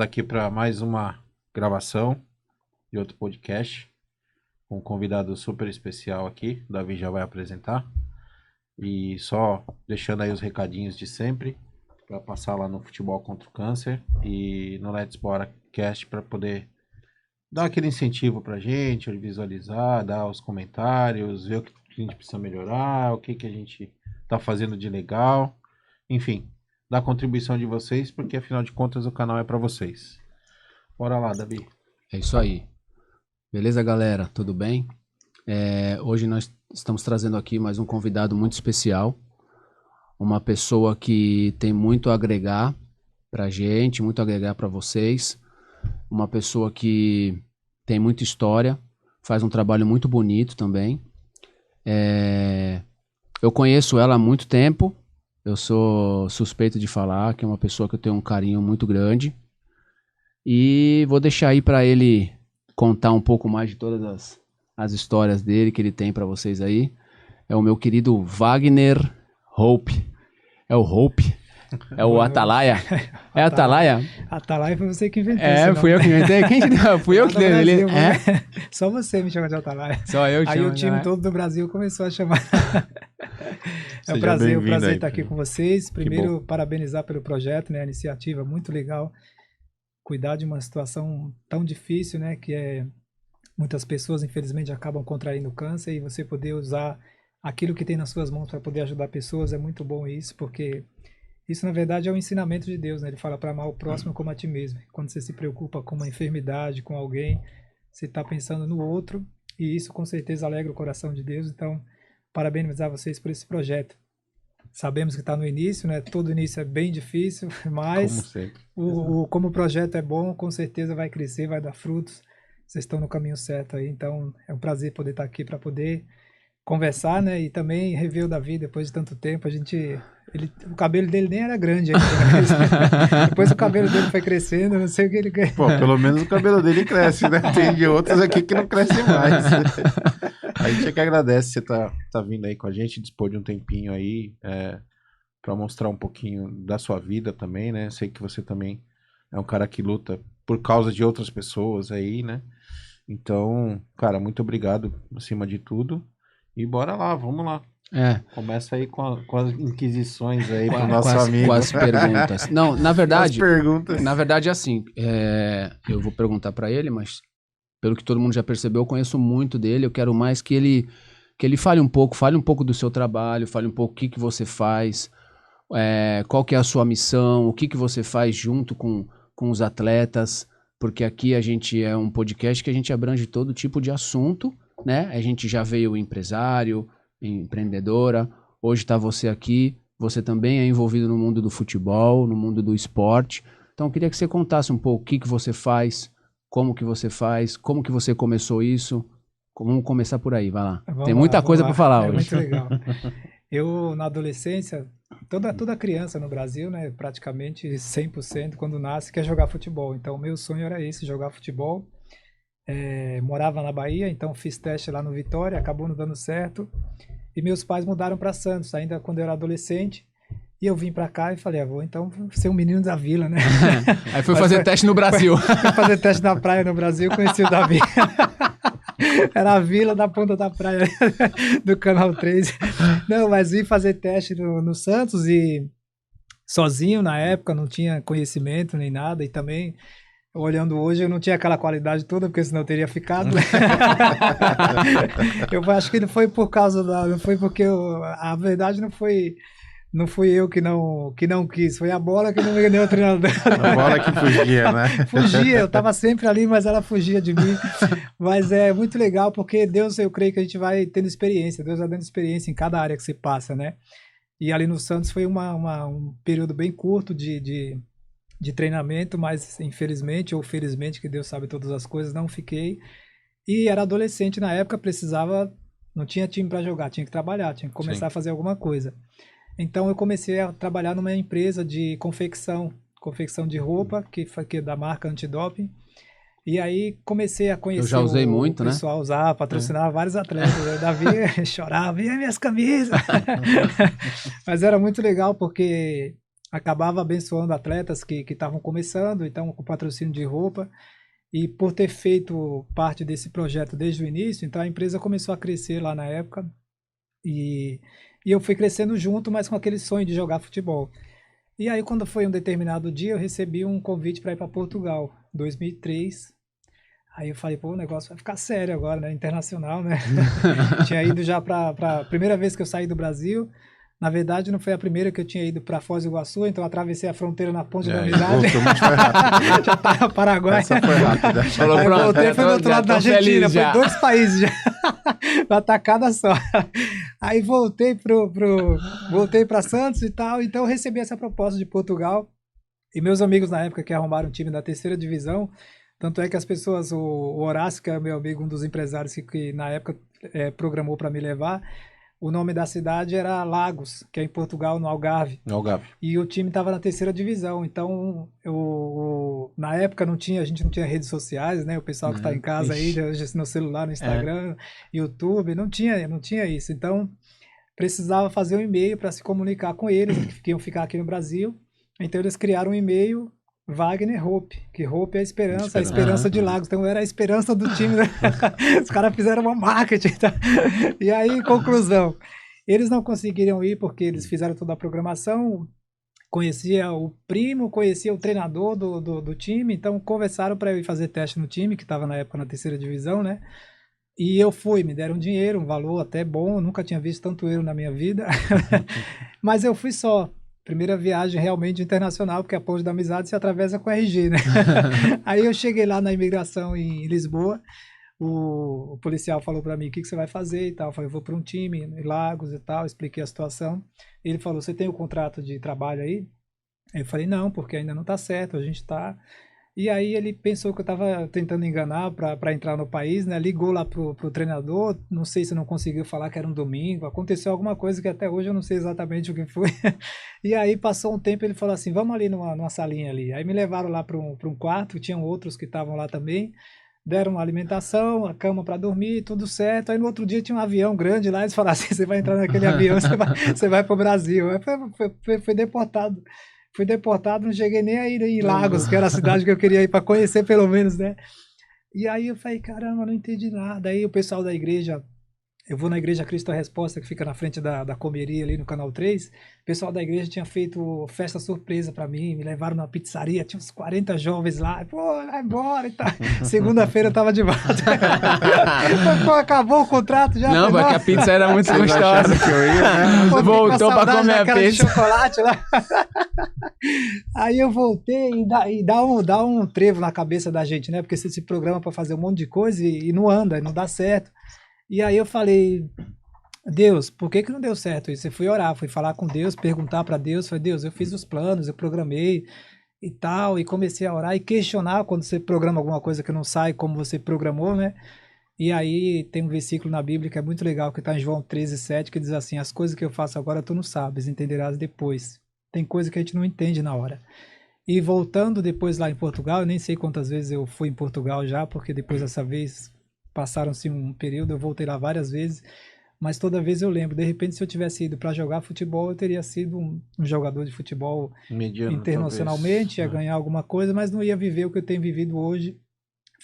aqui para mais uma gravação de outro podcast, com um convidado super especial aqui, o Davi já vai apresentar. E só deixando aí os recadinhos de sempre, para passar lá no Futebol contra o Câncer e no Let's Bora Cast para poder dar aquele incentivo pra gente, visualizar, dar os comentários, ver o que a gente precisa melhorar, o que a gente tá fazendo de legal, enfim, dar a contribuição de vocês, porque afinal de contas o canal é para vocês. Bora lá, Davi. É isso aí. Beleza, galera? Tudo bem? Hoje nós estamos trazendo aqui mais um convidado muito especial, uma pessoa que tem muito a agregar pra gente, muito a agregar para vocês, uma pessoa que tem muita história, faz um trabalho muito bonito também. Eu conheço ela há muito tempo, eu sou suspeito de falar que é uma pessoa que eu tenho um carinho muito grande. E vou deixar aí para ele contar um pouco mais de todas as histórias dele que ele tem para vocês aí. É o meu querido Wagner Hope. É o Hope? É o Atalaia? É Atalaia? Atalaia foi você que inventou. Fui eu que inventei. Quem te deu? Fui eu que dei ele. Só você me chama de Atalaia. Só eu te Aí chamo, o time todo do Brasil começou a chamar. É um prazer estar aqui com vocês. Primeiro, parabenizar pelo projeto, né? A iniciativa muito legal. Cuidar de uma situação tão difícil, né? Que muitas pessoas, infelizmente, acabam contraindo câncer, e você poder usar aquilo que tem nas suas mãos para poder ajudar pessoas é muito bom isso, porque isso, na verdade, é um ensinamento de Deus, né? Ele fala para amar o próximo como a ti mesmo. Quando você se preocupa com uma enfermidade, com alguém, você está pensando no outro, e isso, com certeza, alegra o coração de Deus. Então, parabenizar vocês por esse projeto. Sabemos que está no início, né? Todo início é bem difícil, mas como o projeto é bom, com certeza vai crescer, vai dar frutos. Vocês estão no caminho certo aí, então é um prazer poder estar aqui para poder conversar, né? E também rever o Davi depois de tanto tempo. O cabelo dele nem era grande ainda, né? Depois o cabelo dele foi crescendo, não sei o que ele ganhou. Pô, pelo menos o cabelo dele cresce, né? Tem de outros aqui que não crescem mais. A gente é que agradece você tá vindo aí com a gente, dispor de um tempinho aí para mostrar um pouquinho da sua vida também, né? Sei que você também é um cara que luta por causa de outras pessoas aí, né? Então, cara, muito obrigado acima de tudo. E bora lá, vamos lá. Começa aí com as inquisições aí pro nosso amigo. Com as perguntas. Não, na verdade, perguntas. Assim, eu vou perguntar para ele, mas pelo que todo mundo já percebeu, eu conheço muito dele. Eu quero mais que ele fale um pouco do seu trabalho, fale um pouco o que você faz, qual que é a sua missão, o que você faz junto com os atletas, porque aqui a gente é um podcast que a gente abrange todo tipo de assunto, né? A gente já veio empresário, empreendedora, hoje está você aqui, você também é envolvido no mundo do futebol, no mundo do esporte. Então eu queria que você contasse um pouco o que você faz, como que você faz, como que você começou isso. Vamos começar por aí, vai lá. Tem muita coisa para falar hoje. Muito legal. Eu, na adolescência, toda criança no Brasil, né, praticamente 100%, quando nasce, quer jogar futebol. Então, o meu sonho era esse, jogar futebol. Morava na Bahia, então fiz teste lá no Vitória, acabou não dando certo. E meus pais mudaram para Santos, ainda quando eu era adolescente. E eu vim pra cá e falei, vou então ser um menino da vila, né? Aí foi fazer teste no Brasil. Fui fazer teste na praia no Brasil, conheci o Davi. Era a vila da ponta da praia do Canal 3. Não, mas vim fazer teste no Santos e sozinho na época, não tinha conhecimento nem nada. E também, olhando hoje, eu não tinha aquela qualidade toda, porque senão eu teria ficado. Eu acho que não foi por causa não foi porque a verdade não fui eu que não quis, foi a bola que não me deu o treinador. A bola que fugia, né? Fugia, eu tava sempre ali, mas ela fugia de mim. Mas é muito legal, porque Deus, eu creio que a gente vai tendo experiência, Deus vai dando experiência em cada área que você passa, né? E ali no Santos foi um período bem curto de treinamento, mas infelizmente ou felizmente, que Deus sabe todas as coisas, não fiquei. E era adolescente na época, não tinha time para jogar, tinha que trabalhar, tinha que começar a fazer alguma coisa. Então eu comecei a trabalhar numa empresa de confecção de roupa, que é da marca Antidoping. E aí comecei a conhecer eu já usei muito, o pessoal, usar, patrocinar vários atletas. O Davi chorava, e minhas camisas? Mas era muito legal porque acabava abençoando atletas que estavam começando, então com patrocínio de roupa. E por ter feito parte desse projeto desde o início, então a empresa começou a crescer lá na época. E eu fui crescendo junto, mas com aquele sonho de jogar futebol. E aí, quando foi um determinado dia, eu recebi um convite para ir para Portugal, 2003. Aí eu falei, pô, o negócio vai ficar sério agora, né? Internacional, né? Tinha ido já para primeira vez que eu saí do Brasil. Na verdade, não foi a primeira que eu tinha ido para Foz do Iguaçu, então atravessei a fronteira na Ponte da Amizade. Foi rápido. Já estava no Paraguai. Essa foi rápida. Falou, Aí pronto, voltei, foi do outro lado da Argentina, foi já. 2 países já. Uma tacada só. Aí voltei para Santos e tal, então eu recebi essa proposta de Portugal. E meus amigos na época que arrumaram um time da 3ª divisão, tanto é que as pessoas, o Horácio, que é meu amigo, um dos empresários que na época programou para me levar, o nome da cidade era Lagos, que é em Portugal, no Algarve. Algarve. E o time estava na 3ª divisão. Então, na época a gente não tinha redes sociais, né? O pessoal que está em casa aí, no celular, no Instagram, YouTube, não tinha isso. Então, precisava fazer um e-mail para se comunicar com eles, que iam ficar aqui no Brasil. Então, eles criaram um e-mail, Wagner Hope, que Hope é a esperança de Lagos. Então, era a esperança do time. Né? Os caras fizeram uma marketing. Tá? E aí, conclusão. Eles não conseguiram ir porque eles fizeram toda a programação, conhecia o primo, conhecia o treinador do time, então conversaram para eu ir fazer teste no time, que estava na época na 3ª divisão, né? E eu fui, me deram dinheiro, um valor até bom, eu nunca tinha visto tanto euro na minha vida, mas eu fui só. Primeira viagem realmente internacional, porque a Ponte da Amizade se atravessa com a RG, né? Aí eu cheguei lá na imigração em Lisboa, o policial falou para mim, o que você vai fazer e tal. Eu falei, eu vou para um time em Lagos e tal, expliquei a situação. Ele falou, você tem o contrato de trabalho aí? Eu falei, não, porque ainda não está certo, a gente está... E aí ele pensou que eu estava tentando enganar para entrar no país, né? Ligou lá pro treinador, não sei se não conseguiu falar que era um domingo, aconteceu alguma coisa que até hoje eu não sei exatamente o que foi. E aí passou um tempo, ele falou assim, vamos ali numa salinha ali. Aí me levaram lá para um quarto, tinham outros que estavam lá também, deram uma alimentação, a cama para dormir, tudo certo. Aí no outro dia tinha um avião grande lá, eles falaram assim, você vai entrar naquele avião, você vai para o Brasil. Aí foi deportado. Fui deportado, não cheguei nem a ir em Lagos, que era a cidade que eu queria ir para conhecer pelo menos, né? E aí eu falei, caramba, não entendi nada. Aí o pessoal da igreja, eu vou na igreja Cristo a Resposta, que fica na frente da comeria ali no Canal 3, o pessoal da igreja tinha feito festa surpresa para mim, me levaram na pizzaria, tinha uns 40 jovens lá, pô, vai embora e tal. Segunda-feira eu tava de volta. Pô, acabou o contrato já. Não, porque a pizza era muito gostosa. Que eu ia, né? Você voltou para comer a pizza. De chocolate lá. Aí eu voltei e dá um trevo na cabeça da gente, né? Porque você se programa para fazer um monte de coisa e não anda, não dá certo. E aí eu falei, Deus, por que não deu certo isso? Eu fui orar, fui falar com Deus, perguntar para Deus, falei, Deus, eu fiz os planos, eu programei e tal, e comecei a orar e questionar quando você programa alguma coisa que não sai como você programou, né? E aí tem um versículo na Bíblia que é muito legal, que está em João 13:7, que diz assim, as coisas que eu faço agora tu não sabes, entenderás depois. Tem coisa que a gente não entende na hora. E voltando depois lá em Portugal, eu nem sei quantas vezes eu fui em Portugal já, porque depois dessa vez passaram-se um período, eu voltei lá várias vezes, mas toda vez eu lembro, de repente se eu tivesse ido para jogar futebol, eu teria sido um jogador de futebol mediano, internacionalmente, ia ganhar alguma coisa, mas não ia viver o que eu tenho vivido hoje,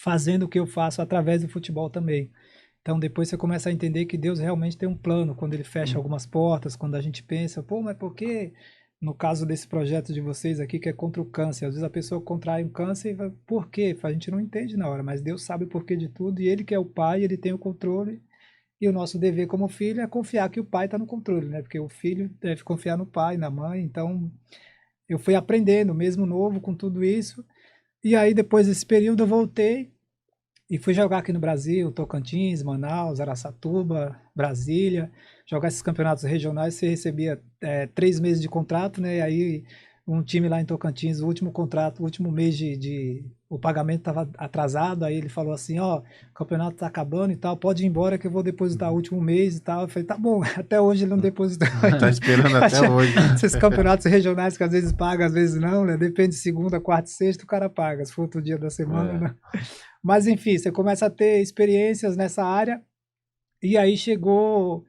fazendo o que eu faço através do futebol também. Então depois você começa a entender que Deus realmente tem um plano, quando ele fecha algumas portas, quando a gente pensa, pô, mas por que... No caso desse projeto de vocês aqui, que é contra o câncer, às vezes a pessoa contrai um câncer e vai, por quê? A gente não entende na hora, mas Deus sabe o porquê de tudo e Ele que é o Pai, Ele tem o controle e o nosso dever como filho é confiar que o Pai está no controle, né? Porque o filho deve confiar no pai, na mãe, então eu fui aprendendo, mesmo novo, com tudo isso, e aí depois desse período eu voltei e fui jogar aqui no Brasil, Tocantins, Manaus, Araçatuba, Brasília, jogar esses campeonatos regionais, você recebia 3 meses de contrato, né? E aí um time lá em Tocantins, o último contrato, o último mês o pagamento estava atrasado, aí ele falou assim, ó, o campeonato tá acabando e tal, pode ir embora que eu vou depositar o último mês e tal. Eu falei, tá bom, até hoje ele não depositou. Tá esperando até hoje. Esses campeonatos regionais que às vezes paga, às vezes não, né? Depende de segunda, quarta e sexta, o cara paga, se for outro dia da semana, não. Mas enfim, você começa a ter experiências nessa área, e aí chegou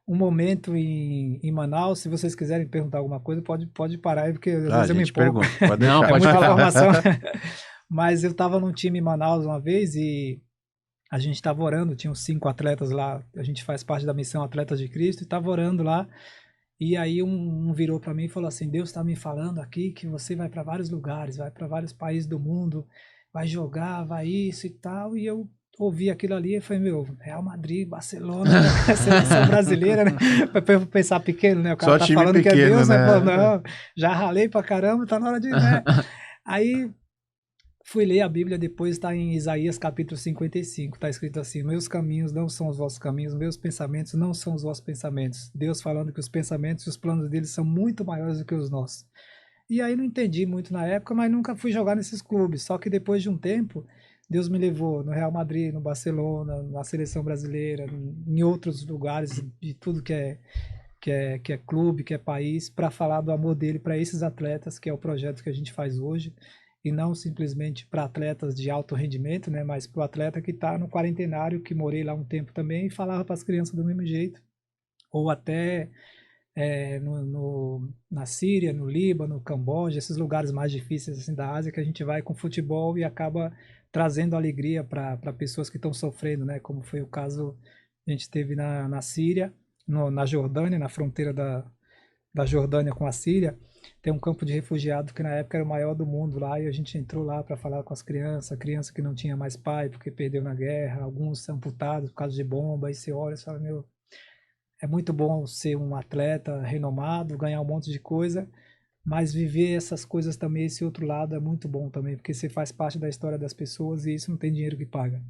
um momento em Manaus. Se vocês quiserem perguntar alguma coisa, pode parar aí, porque às vezes eu me empolgo. Não, pode falar. Informação. Mas eu estava num time em Manaus uma vez e a gente estava orando, tinham 5 atletas lá, a gente faz parte da missão Atletas de Cristo, e estava orando lá, e aí um virou para mim e falou assim, Deus está me falando aqui que você vai para vários lugares, vai para vários países do mundo, vai jogar, vai isso e tal, e eu ouvi aquilo ali e falei, meu, Real Madrid, Barcelona, seleção brasileira, né? Pra pensar pequeno, né? O cara tá falando pequeno, que é Deus, né? Falando, não, já ralei pra caramba, tá na hora de, né? Aí fui ler a Bíblia, depois está em Isaías capítulo 55, está escrito assim, meus caminhos não são os vossos caminhos, meus pensamentos não são os vossos pensamentos. Deus falando que os pensamentos e os planos dele são muito maiores do que os nossos. E aí não entendi muito na época, mas nunca fui jogar nesses clubes, só que depois de um tempo, Deus me levou no Real Madrid, no Barcelona, na seleção brasileira, em outros lugares, de tudo que é clube, que é país, para falar do amor dele para esses atletas, que é o projeto que a gente faz hoje, e não simplesmente para atletas de alto rendimento, né, mas para o atleta que está no quarentenário, que morei lá um tempo também, e falava para as crianças do mesmo jeito, ou até na Síria, no Líbano, no Camboja, esses lugares mais difíceis assim, da Ásia, que a gente vai com futebol e acaba trazendo alegria para pessoas que estão sofrendo, né, como foi o caso que a gente teve na Síria, na Jordânia, na fronteira da Jordânia com a Síria. Tem um campo de refugiados que na época era o maior do mundo lá, e a gente entrou lá para falar com as crianças, criança que não tinha mais pai porque perdeu na guerra, alguns amputados por causa de bomba, e você olha e fala, meu, é muito bom ser um atleta renomado, ganhar um monte de coisa, mas viver essas coisas também, esse outro lado é muito bom também, porque você faz parte da história das pessoas e isso não tem dinheiro que paga.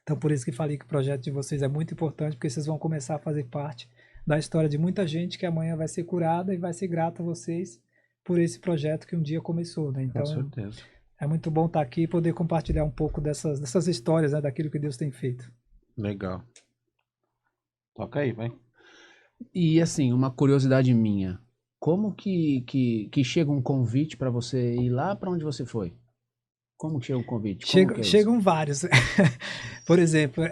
Então por isso que falei que o projeto de vocês é muito importante, porque vocês vão começar a fazer parte da história de muita gente que amanhã vai ser curada e vai ser grata a vocês por esse projeto que um dia começou, né? Então, com certeza. É muito bom estar aqui e poder compartilhar um pouco dessas histórias, né, daquilo que Deus tem feito. Legal. Toca aí, vai. E assim, uma curiosidade minha, como que chega um convite para você ir lá para onde você foi? Como que chega um convite? Chegam vários. Por exemplo,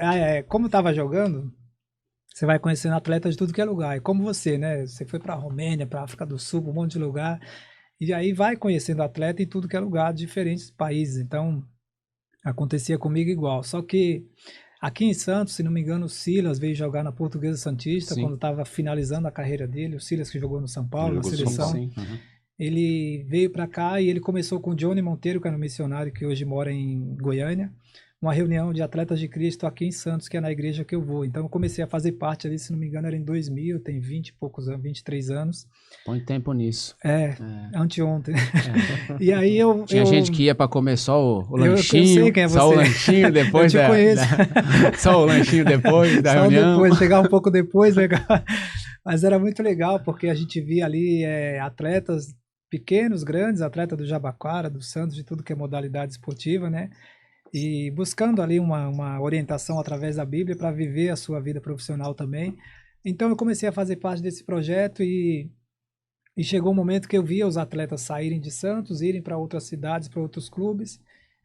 como estava jogando, você vai conhecendo atletas de tudo que é lugar. E como você, né? Você foi para a Romênia, para a África do Sul, um monte de lugar. E aí vai conhecendo atleta em tudo que é lugar, de diferentes países. Então, acontecia comigo igual. Só que aqui em Santos, se não me engano, o Silas veio jogar na Portuguesa Santista, quando estava finalizando a carreira dele. O Silas que jogou no São Paulo, na seleção. Uhum. Ele veio para cá e ele começou com o Johnny Monteiro, que era um missionário que hoje mora em Goiânia, uma reunião de atletas de Cristo aqui em Santos, que é na igreja que eu vou. Então eu comecei a fazer parte ali, se não me engano, era em 2000, tem 20 e poucos anos, 23 anos. Põe tempo nisso. Anteontem. E aí Tinha gente que ia para comer só o lanchinho, eu sei quem é você. Só o lanchinho depois eu te conheço. Só o lanchinho depois da só reunião. Depois, chegar um pouco depois, legal. Mas era muito legal, porque a gente via ali atletas pequenos, grandes, atleta do Jabaquara, do Santos, de tudo que é modalidade esportiva, né? E buscando ali uma orientação através da Bíblia para viver a sua vida profissional também. Então eu comecei a fazer parte desse projeto e chegou um momento que eu via os atletas saírem de Santos, irem para outras cidades, para outros clubes,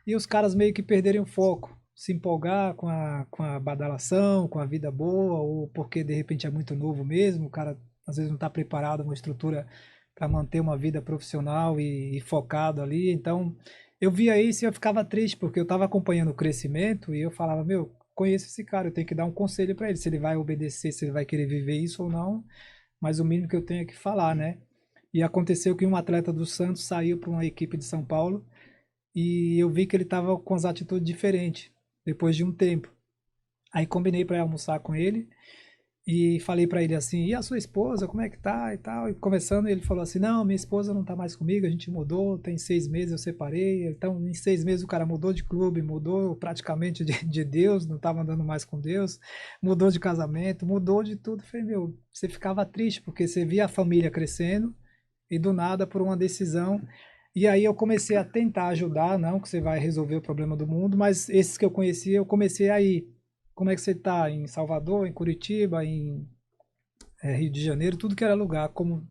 e os caras meio que perderem o foco, se empolgar com a badalação, com a vida boa, ou porque de repente é muito novo mesmo, o cara às vezes não está preparado, uma estrutura para manter uma vida profissional e focado ali. Então eu via isso e eu ficava triste, porque eu estava acompanhando o crescimento e eu falava, meu, conheço esse cara, eu tenho que dar um conselho para ele, se ele vai obedecer, se ele vai querer viver isso ou não, mas o mínimo que eu tenho é que falar, né? E aconteceu que um atleta do Santos saiu para uma equipe de São Paulo e eu vi que ele estava com as atitudes diferentes, depois de um tempo. Aí combinei para almoçar com ele e falei para ele assim, e a sua esposa, como é que tá e tal? E conversando, ele falou assim, não, minha esposa não tá mais comigo, a gente mudou, tem 6 meses eu separei. Então em 6 meses o cara mudou de clube, mudou praticamente de Deus, não tava andando mais com Deus, mudou de casamento, mudou de tudo. Eu falei, meu, você ficava triste porque você via a família crescendo e do nada por uma decisão. E aí eu comecei a tentar ajudar, não que você vai resolver o problema do mundo, mas esses que eu conhecia, eu comecei a ir. Como é que você está em Salvador, em Curitiba, em Rio de Janeiro, tudo que era lugar, como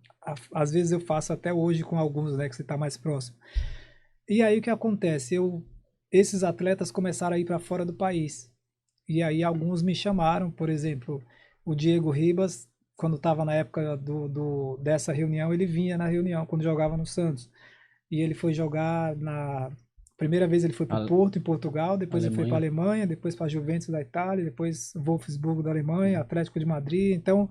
às vezes eu faço até hoje com alguns, né, que você está mais próximo. E aí o que acontece? Esses atletas começaram a ir para fora do país. E aí alguns me chamaram, por exemplo, o Diego Ribas quando estava na época dessa reunião, ele vinha na reunião, quando jogava no Santos. E ele foi jogar primeira vez ele foi para o Porto, em Portugal, depois ele foi para a Alemanha, depois para a Juventus da Itália, depois Wolfsburgo da Alemanha, Atlético de Madrid. Então,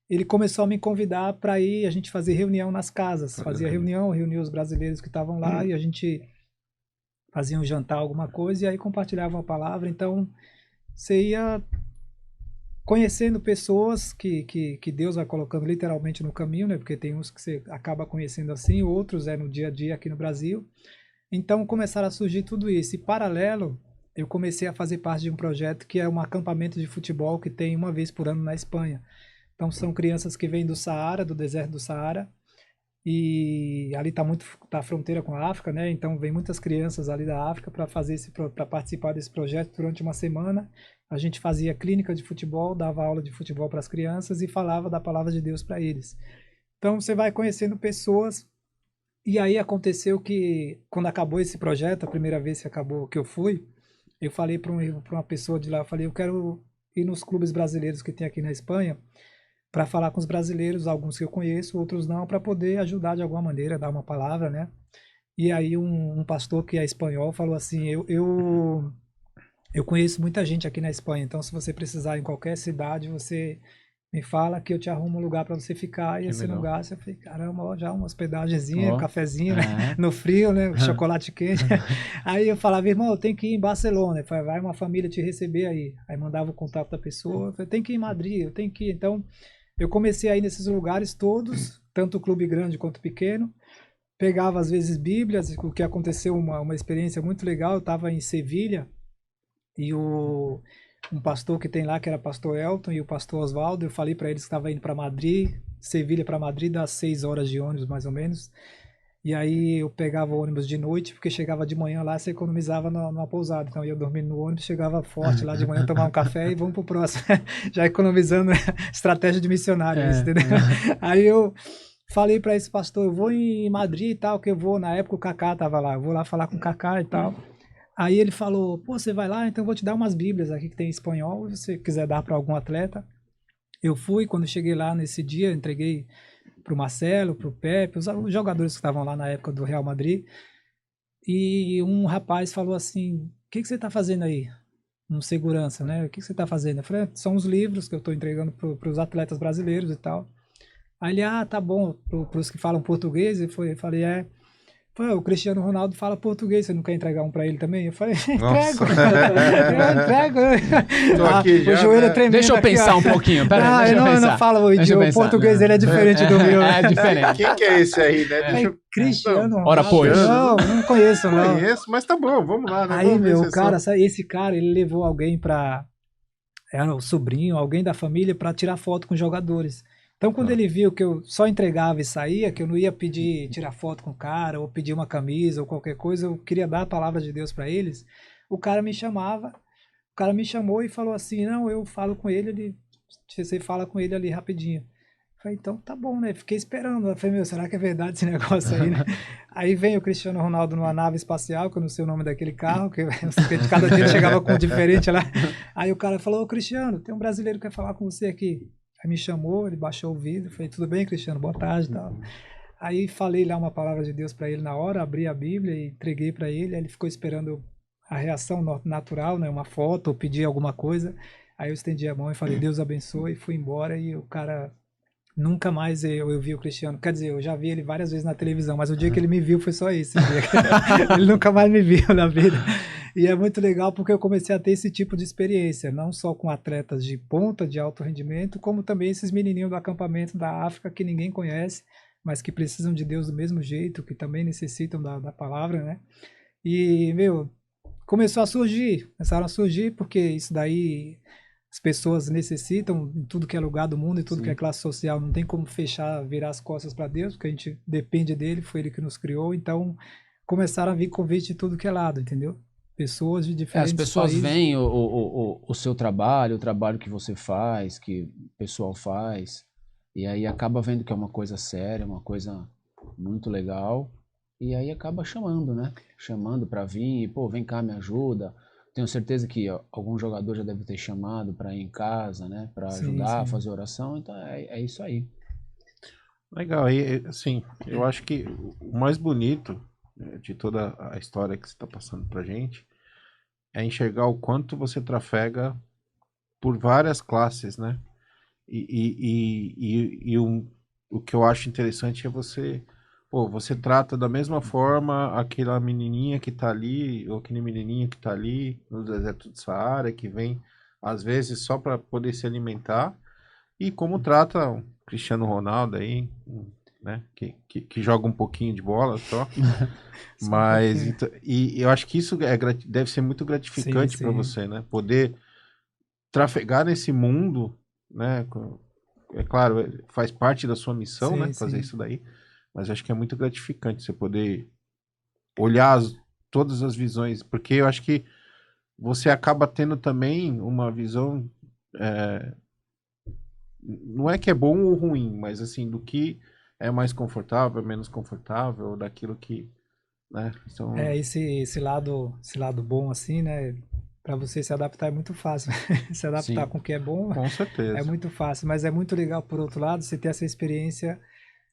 ele começou a me convidar para ir, a gente fazer reunião nas casas. Fazia reunião, reunia os brasileiros que estavam lá e a gente fazia um jantar, alguma coisa, e aí compartilhava uma palavra. Então, você ia conhecendo pessoas que Deus vai colocando literalmente no caminho, né? Porque tem uns que você acaba conhecendo assim, outros no dia a dia aqui no Brasil. Então começaram a surgir tudo isso. E paralelo, eu comecei a fazer parte de um projeto que é um acampamento de futebol que tem uma vez por ano na Espanha. Então são crianças que vêm do Saara, do deserto do Saara, e ali tá a fronteira com a África, né? Então vem muitas crianças ali da África para participar desse projeto durante uma semana. A gente fazia clínica de futebol, dava aula de futebol para as crianças e falava da palavra de Deus para eles. Então você vai conhecendo pessoas. E aí aconteceu que quando acabou esse projeto, a primeira vez que acabou que eu fui, eu falei para uma pessoa de lá, eu falei, eu quero ir nos clubes brasileiros que tem aqui na Espanha para falar com os brasileiros, alguns que eu conheço, outros não, para poder ajudar de alguma maneira, dar uma palavra, né? E aí um pastor que é espanhol falou assim, eu conheço muita gente aqui na Espanha, então se você precisar em qualquer cidade, você me fala que eu te arrumo um lugar para você ficar. E esse lugar, eu falei, caramba, ó, já uma hospedagemzinha, um cafezinho, né? No frio, né? Chocolate quente. Aí eu falava, irmão, eu tenho que ir em Barcelona. Eu falei, vai uma família te receber aí. Aí mandava o contato da pessoa. Eu falei, tem que ir em Madrid, eu tenho que ir. Então, eu comecei a ir nesses lugares todos, tanto o clube grande quanto pequeno. Pegava, às vezes, bíblias, o que aconteceu, uma experiência muito legal. Eu estava em Sevilha e um pastor que tem lá, que era pastor Elton, e o pastor Oswaldo, eu falei para eles que estava indo para Madrid, Sevilha para Madrid, dá 6 horas de ônibus, mais ou menos. E aí eu pegava o ônibus de noite, porque chegava de manhã lá, você economizava numa pousada. Então eu ia dormindo no ônibus, chegava forte lá de manhã, tomar um café e vamos pro próximo. Já economizando estratégia de missionário, entendeu? Aí eu falei para esse pastor, eu vou em Madrid e tal, que eu vou, na época o Kaká tava lá, eu vou lá falar com o Kaká e tal. Aí ele falou, pô, você vai lá, então eu vou te dar umas bíblias aqui que tem em espanhol, se você quiser dar para algum atleta. Eu fui, quando cheguei lá nesse dia, entreguei para o Marcelo, para o Pepe, os jogadores que estavam lá na época do Real Madrid, e um rapaz falou assim, o que você está fazendo aí? Um segurança, né? O que você está fazendo? Eu falei, são os livros que eu estou entregando para os atletas brasileiros e tal. Aí ele, tá bom, para os que falam português, eu falei, o Cristiano Ronaldo fala português, você não quer entregar um pra ele também? Eu falei, entrego. Eu entrego. Tô aqui já, o joelho é tremendo. Deixa eu pensar aqui, um pouquinho. Pera aí, eu não falo o idioma. O português dele é diferente do meu. É diferente. Quem que é esse aí, né? Cristiano Ronaldo. Ora, pois. Não conheço, não. Conheço, mas tá bom, vamos lá. Né? Aí, esse cara, ele levou alguém era o sobrinho, alguém da família, pra tirar foto com os jogadores. Então, quando ele viu que eu só entregava e saía, que eu não ia tirar foto com o cara, ou pedir uma camisa, ou qualquer coisa, eu queria dar a palavra de Deus para eles, o cara me chamou e falou assim, não, eu falo com ele, você fala com ele ali rapidinho. Eu falei, então tá bom, né? Fiquei esperando. Eu falei, será que é verdade esse negócio aí, né? Aí vem o Cristiano Ronaldo numa nave espacial, que eu não sei o nome daquele carro, que cada dia chegava com um diferente lá. Aí o cara falou, Cristiano, tem um brasileiro que quer falar com você aqui. Aí me chamou, ele baixou o vidro, falei, tudo bem, Cristiano, boa tarde e tal. Aí falei lá uma palavra de Deus para ele na hora, abri a Bíblia e entreguei para ele, aí ele ficou esperando a reação natural, né, uma foto ou pedir alguma coisa. Aí eu estendi a mão e falei, Deus abençoe, e fui embora e o cara... Nunca mais eu vi o Cristiano, quer dizer, eu já vi ele várias vezes na televisão, mas o dia que ele me viu foi só esse dia. Ele nunca mais me viu na vida. E é muito legal porque eu comecei a ter esse tipo de experiência, não só com atletas de ponta, de alto rendimento, como também esses menininhos do acampamento da África que ninguém conhece, mas que precisam de Deus do mesmo jeito, que também necessitam da palavra, né? E, começaram a surgir porque isso daí... As pessoas necessitam em tudo que é lugar do mundo, em tudo que é classe social. Não tem como virar as costas para Deus, porque a gente depende dele, foi ele que nos criou. Então, começaram a vir convite de tudo que é lado, entendeu? Pessoas de diferentes As pessoas países. veem o seu trabalho, o trabalho que você faz, que o pessoal faz, e aí acaba vendo que é uma coisa séria, uma coisa muito legal, e aí acaba chamando, né? Chamando para vir, pô, vem cá, me ajuda. Tenho certeza que algum jogador já deve ter chamado para ir em casa, né? Para ajudar a fazer oração. Então é isso aí. Legal. E, assim, eu acho que o mais bonito de toda a história que você está passando pra gente é enxergar o quanto você trafega por várias classes, né? O que eu acho interessante é você trata da mesma forma aquela menininha que tá ali, ou aquele menininho que tá ali no deserto de Saara, que vem às vezes só para poder se alimentar, e como trata o Cristiano Ronaldo aí, né? Que joga um pouquinho de bola só. Mas e eu acho que isso deve ser muito gratificante para você, né? Poder trafegar nesse mundo, né? É claro, faz parte da sua missão, né? Fazer isso daí. Mas eu acho que é muito gratificante você poder olhar todas as visões, porque eu acho que você acaba tendo também uma visão, não é que é bom ou ruim, mas assim, do que é mais confortável, menos confortável, daquilo que, né? Então, esse lado bom assim, né? Para você se adaptar é muito fácil. Se adaptar com o que é bom com certeza. é muito fácil, mas é muito legal por outro lado você ter essa experiência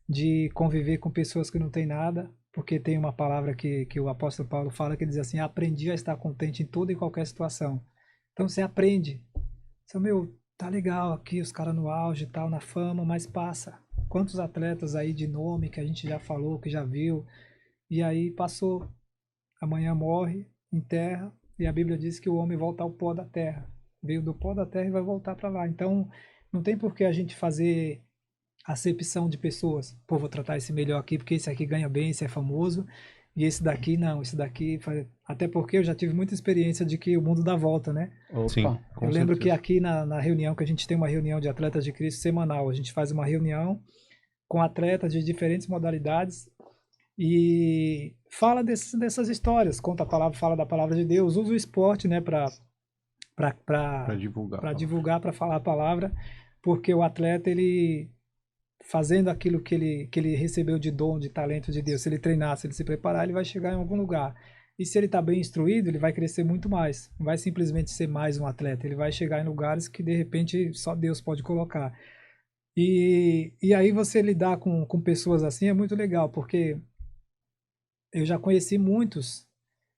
de conviver com pessoas que não têm nada, porque tem uma palavra que o apóstolo Paulo fala que diz assim: aprendi a estar contente em toda e qualquer situação. Então você aprende. Então, meu, tá legal aqui, os caras no auge e tal, na fama, mas passa. Quantos atletas aí de nome que a gente já falou, que já viu, e aí passou. Amanhã morre, enterra, e a Bíblia diz que o homem volta ao pó da terra. Veio do pó da terra e vai voltar para lá. Então, não tem por que a gente fazer acepção de pessoas. Pô, vou tratar esse melhor aqui porque esse aqui ganha bem, esse é famoso, e esse daqui não, esse daqui. Até porque eu já tive muita experiência de que o mundo dá volta, né? Sim, eu lembro que aqui na reunião, que a gente tem uma reunião de atletas de Cristo semanal, a gente faz uma reunião com atletas de diferentes modalidades e fala dessas histórias, conta a palavra, fala da palavra de Deus, usa o esporte, né, para divulgar, para falar a palavra, porque o atleta, ele fazendo aquilo que ele recebeu de dom, de talento de Deus, se ele treinar, se ele se preparar, ele vai chegar em algum lugar. E se ele está bem instruído, ele vai crescer muito mais. Não vai simplesmente ser mais um atleta, ele vai chegar em lugares que de repente só Deus pode colocar. E aí você lidar com pessoas assim é muito legal, porque eu já conheci muitos.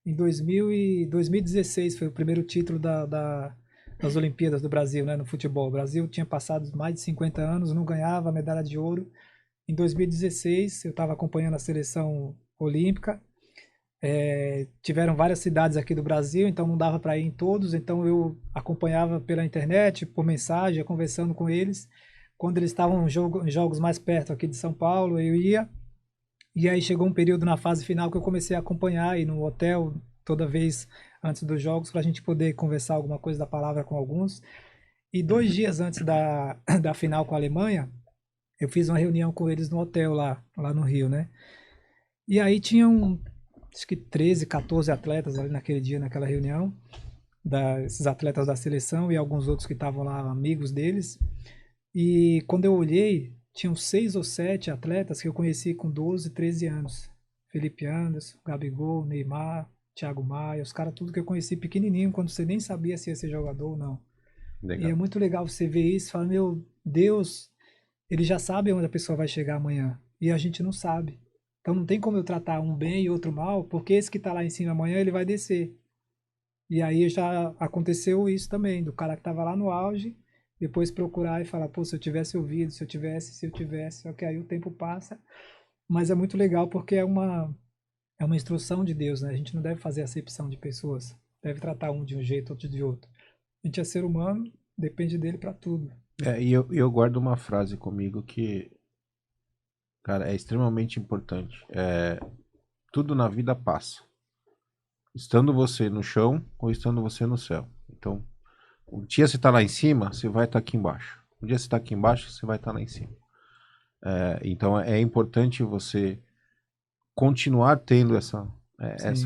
Em 2016 foi o primeiro título das Olimpíadas do Brasil, né, no futebol. O Brasil tinha passado mais de 50 anos, não ganhava a medalha de ouro. Em 2016, eu estava acompanhando a seleção olímpica. Tiveram várias cidades aqui do Brasil, então não dava para ir em todos. Então eu acompanhava pela internet, por mensagem, conversando com eles. Quando eles estavam em jogos mais perto aqui de São Paulo, eu ia. E aí chegou um período na fase final que eu comecei a acompanhar, ir no hotel toda vez antes dos jogos, para a gente poder conversar alguma coisa da palavra com alguns. E 2 dias antes da final com a Alemanha, eu fiz uma reunião com eles no hotel lá no Rio, né? E aí tinham, acho que 13, 14 atletas ali naquele dia, naquela reunião, esses atletas da seleção e alguns outros que estavam lá, amigos deles. E quando eu olhei, tinham 6 ou 7 atletas que eu conheci com 12, 13 anos. Felipe Anderson, Gabigol, Neymar, Thiago Maia, os caras tudo que eu conheci pequenininho, quando você nem sabia se ia ser jogador ou não. Legal. E é muito legal você ver isso e falar, meu Deus, ele já sabe onde a pessoa vai chegar amanhã. E a gente não sabe. Então não tem como eu tratar um bem e outro mal, porque esse que está lá em cima amanhã, ele vai descer. E aí já aconteceu isso também, do cara que estava lá no auge, depois procurar e falar, pô, se eu tivesse ouvido, se eu tivesse, só que aí o tempo passa. Mas é muito legal porque é uma instrução de Deus, né? A gente não deve fazer acepção de pessoas, deve tratar um de um jeito, outro de outro. A gente é ser humano, depende dele para tudo. E eu guardo uma frase comigo que, cara, é extremamente importante. Tudo na vida passa. Estando você no chão ou estando você no céu. Então, um dia você está lá em cima, você vai estar aqui embaixo. Um dia você está aqui embaixo, você vai estar lá em cima. Então é importante você continuar tendo essa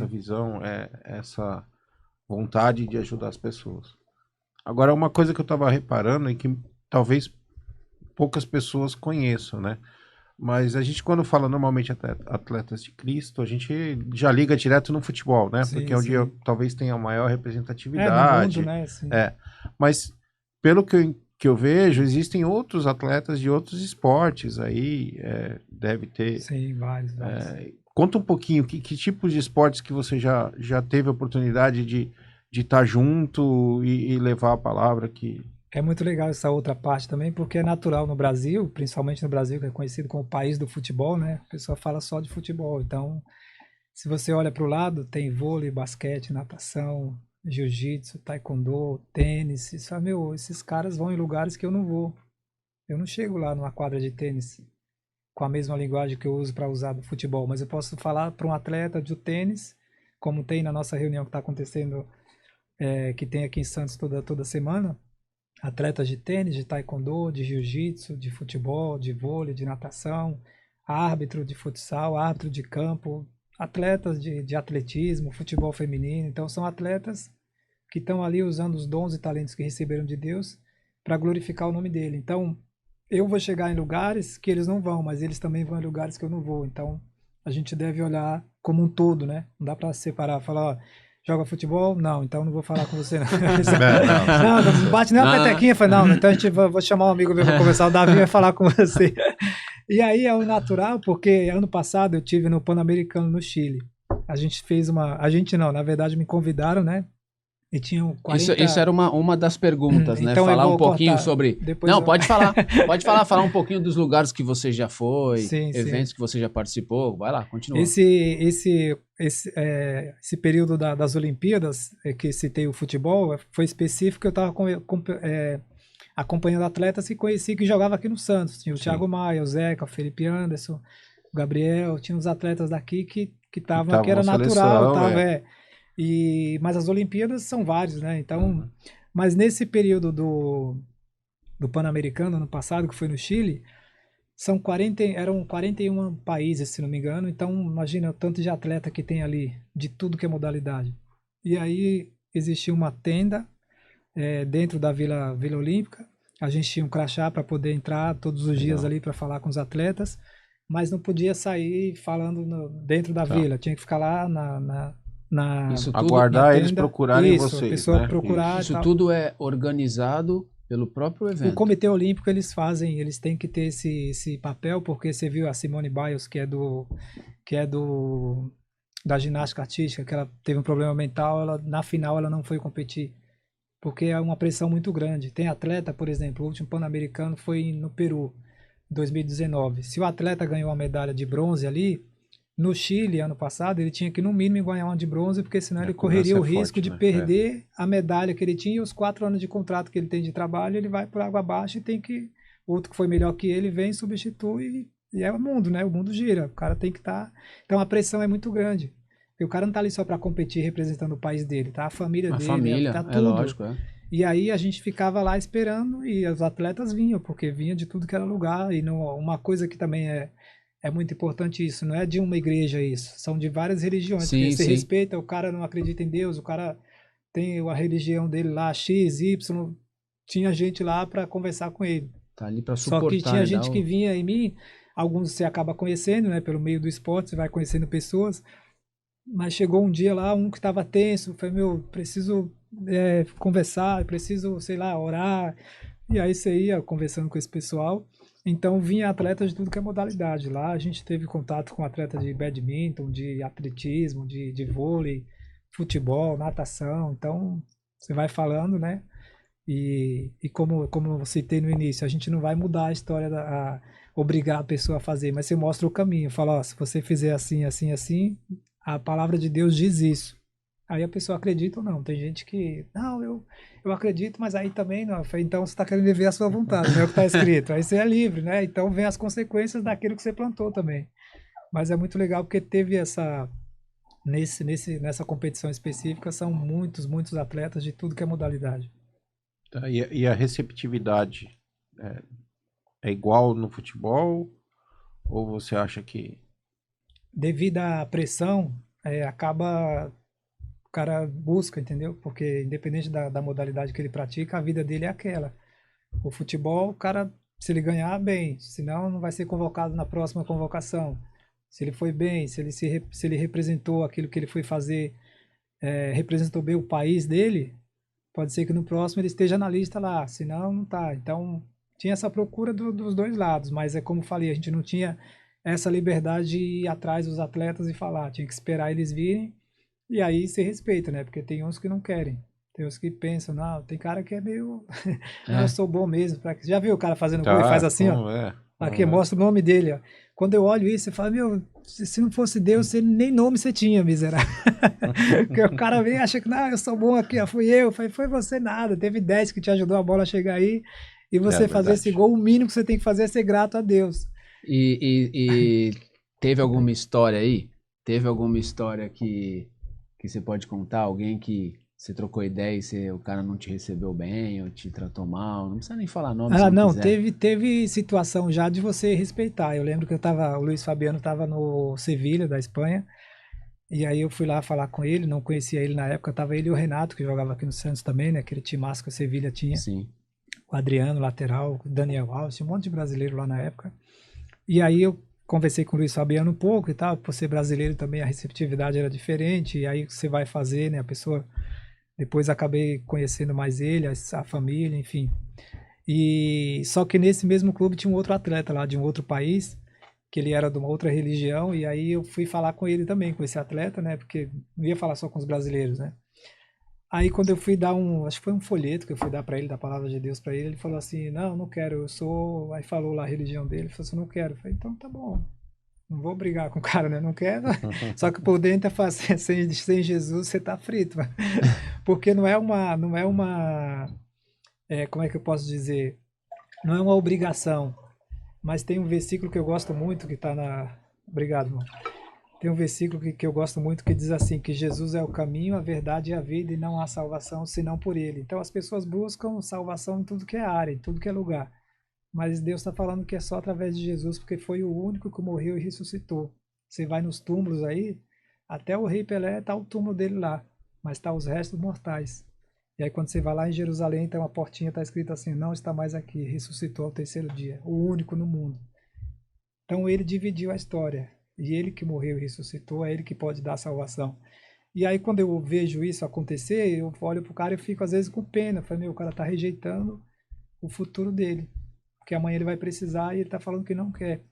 visão, essa vontade de ajudar as pessoas. Agora, uma coisa que eu estava reparando é que talvez poucas pessoas conheçam, né? Mas a gente, quando fala normalmente atletas de Cristo, a gente já liga direto no futebol, né? Sim, Porque é onde sim. talvez tenha a maior No representatividade. mundo, né? Sim. Mas pelo que eu vejo, existem outros atletas de outros esportes aí, deve ter. Sim, vários. Conta um pouquinho, que tipos de esportes que você já teve a oportunidade de estar junto e levar a palavra que... É muito legal essa outra parte também, porque é natural no Brasil, principalmente no Brasil, que é conhecido como o país do futebol, né? A pessoa fala só de futebol. Então, se você olha para o lado, tem vôlei, basquete, natação, jiu-jitsu, taekwondo, tênis. Você fala, meu, esses caras vão em lugares que eu não vou. Eu não chego lá numa quadra de tênis com a mesma linguagem que eu uso para usar do futebol, mas eu posso falar para um atleta de tênis, como tem na nossa reunião que está acontecendo, que tem aqui em Santos toda semana, atletas de tênis, de taekwondo, de jiu-jitsu, de futebol, de vôlei, de natação, árbitro de futsal, árbitro de campo, atletas de atletismo, futebol feminino. Então são atletas que estão ali usando os dons e talentos que receberam de Deus para glorificar o nome dele. Então eu vou chegar em lugares que eles não vão, mas eles também vão em lugares que eu não vou. Então a gente deve olhar como um todo, né? Não dá para separar, falar, ó, joga futebol? Não, então não vou falar com você, não. Não bate nem uma petequinha. Falei, não, então a gente vou chamar um amigo meu para conversar, o Davi vai falar com você. E aí é o natural, porque ano passado eu tive no Pan-Americano no Chile. A gente fez a gente não, na verdade me convidaram, né? E tinham 40... Isso era uma das perguntas, né? Então falar um pouquinho sobre... Depois não, pode falar. Pode falar um pouquinho dos lugares que você já foi, sim, eventos que você já participou. Vai lá, continua. Esse período das Olimpíadas, que citei o futebol, foi específico. Eu estava acompanhando atletas que conheci que jogavam aqui no Santos. Tinha o Thiago Maia, o Zeca, o Felipe Anderson, o Gabriel. Tinha os atletas daqui que estavam, que era natural. Mas as Olimpíadas são vários, né? Então, mas nesse período do Pan-Americano, ano passado, que foi no Chile, eram 41 países, se não me engano. Então, imagina o tanto de atleta que tem ali, de tudo que é modalidade. E aí existia uma tenda dentro da Vila Olímpica. A gente tinha um crachá para poder entrar todos os dias ali para falar com os atletas, mas não podia sair falando dentro da vila. Tinha que ficar lá isso tudo, aguardar eles procurarem vocês, a pessoa né? procurar. Isso tudo é organizado pelo próprio evento. O Comitê Olímpico, eles têm que ter esse papel, porque você viu a Simone Biles, que é da ginástica artística, que ela teve um problema mental, na final ela não foi competir, porque é uma pressão muito grande. Tem atleta, por exemplo, o último Pan-Americano foi no Peru, em 2019. Se o atleta ganhou a medalha de bronze ali, no Chile, ano passado, ele tinha que, no mínimo, ganhar uma de bronze, porque senão ele correria o risco de perder a medalha que ele tinha e os 4 anos de contrato que ele tem de trabalho, ele vai por água abaixo e tem que... Outro que foi melhor que ele vem, substitui e é o mundo, né? O mundo gira, o cara tem que estar... Então a pressão é muito grande. Porque o cara não está ali só para competir representando o país dele, tá? A família dele, tá tudo. É lógico, E aí a gente ficava lá esperando e os atletas vinham, porque vinha de tudo que era lugar. E uma coisa que também é muito importante isso, não é de uma igreja isso, são de várias religiões. Sim, porque você respeita, o cara não acredita em Deus, o cara tem a religião dele lá, X, Y, tinha gente lá para conversar com ele. Tá ali para suportar. Só que tinha gente que vinha em mim, alguns você acaba conhecendo, né, pelo meio do esporte, você vai conhecendo pessoas, mas chegou um dia lá, um que estava tenso, falei, meu, preciso conversar, preciso, sei lá, orar, e aí você ia conversando com esse pessoal. Então vinha atletas de tudo que é modalidade. Lá a gente teve contato com atletas de badminton, de atletismo, de vôlei, futebol, natação. Então você vai falando, né? E como eu citei no início, a gente não vai mudar a história, obrigar a pessoa a fazer, mas você mostra o caminho. Fala, ó, se você fizer assim, assim, assim, a palavra de Deus diz isso. Aí a pessoa acredita ou não. Tem gente que, não, eu acredito, mas aí também não. Então você está querendo viver a sua vontade, não é o que está escrito. Aí você é livre, né? Então vem as consequências daquilo que você plantou também. Mas é muito legal porque teve nessa competição específica, são muitos atletas de tudo que é modalidade. Tá, e a receptividade é igual no futebol? Ou você acha que... Devido à pressão, acaba... O cara busca, entendeu? Porque independente da modalidade que ele pratica, a vida dele é aquela. O futebol, o cara Se ele ganhar, bem. Senão, não vai ser convocado na próxima convocação. Se ele foi bem, se ele representou aquilo que ele foi fazer, representou bem o país dele, pode ser que no próximo ele esteja na lista lá. Senão, não tá. Então, tinha essa procura dos dois lados. Mas é como eu falei, a gente não tinha essa liberdade de ir atrás dos atletas e falar. Tinha que esperar eles virem. E aí se respeita, né? Porque tem uns que não querem. Tem uns que pensam, não, tem cara que é meio. Não, eu sou bom mesmo. Já viu o cara fazendo gol e faz assim, ó? Aqui, mostra o nome dele, ó. Quando eu olho isso, eu falo, meu, se não fosse Deus, você, nem nome você tinha, miserável. Porque o cara vem e acha que, não, eu sou bom aqui, ó, fui eu. Foi você nada. Teve 10 que te ajudou a bola a chegar aí. E você fazer esse gol, o mínimo que você tem que fazer é ser grato a Deus. E teve alguma história aí? Teve alguma história que você pode contar? Alguém que você trocou ideia e o cara não te recebeu bem ou te tratou mal? Não precisa nem falar nome se não quiser. Teve situação já de você respeitar. Eu lembro que o Luiz Fabiano estava no Sevilha, da Espanha, e aí eu fui lá falar com ele, não conhecia ele na época, tava ele e o Renato, que jogava aqui no Santos também, né? Aquele timaço que o Sevilha tinha. Sim. O Adriano, lateral, o Daniel Alves, tinha um monte de brasileiro lá na época. E aí eu conversei com o Luiz Fabiano um pouco e tal, por ser brasileiro também a receptividade era diferente, e aí você vai fazer, né? A pessoa... Depois acabei conhecendo mais ele, a família, enfim. E só que nesse mesmo clube tinha um outro atleta lá de um outro país, que ele era de uma outra religião, e aí eu fui falar com ele também, com esse atleta, né? Porque não ia falar só com os brasileiros, né? Aí quando eu fui dar acho que foi um folheto que eu fui dar para ele, da palavra de Deus para ele falou assim, não quero, eu sou... Aí falou lá a religião dele, ele falou assim, não quero. Eu falei, então tá bom. Não vou brigar com o cara, né? Não quero. Só que por dentro é fazer sem Jesus você tá frito. Porque não é uma, como é que eu posso dizer? Não é uma obrigação. Mas tem um versículo que eu gosto muito que está na... Obrigado, irmão. Tem um versículo que eu gosto muito que diz assim, que Jesus é o caminho, a verdade e a vida e não há salvação senão por ele. Então as pessoas buscam salvação em tudo que é área, em tudo que é lugar. Mas Deus está falando que é só através de Jesus, porque foi o único que morreu e ressuscitou. Você vai nos túmulos aí, até o rei Pelé está o túmulo dele lá, mas está os restos mortais. E aí quando você vai lá em Jerusalém, tem uma portinha, está escrito assim, não está mais aqui, ressuscitou ao terceiro dia, o único no mundo. Então ele dividiu a história, e ele que morreu e ressuscitou, é ele que pode dar a salvação. E aí quando eu vejo isso acontecer, eu olho pro cara e fico às vezes com pena, eu falo, meu, o cara está rejeitando o futuro dele. Porque amanhã ele vai precisar e ele está falando que não quer.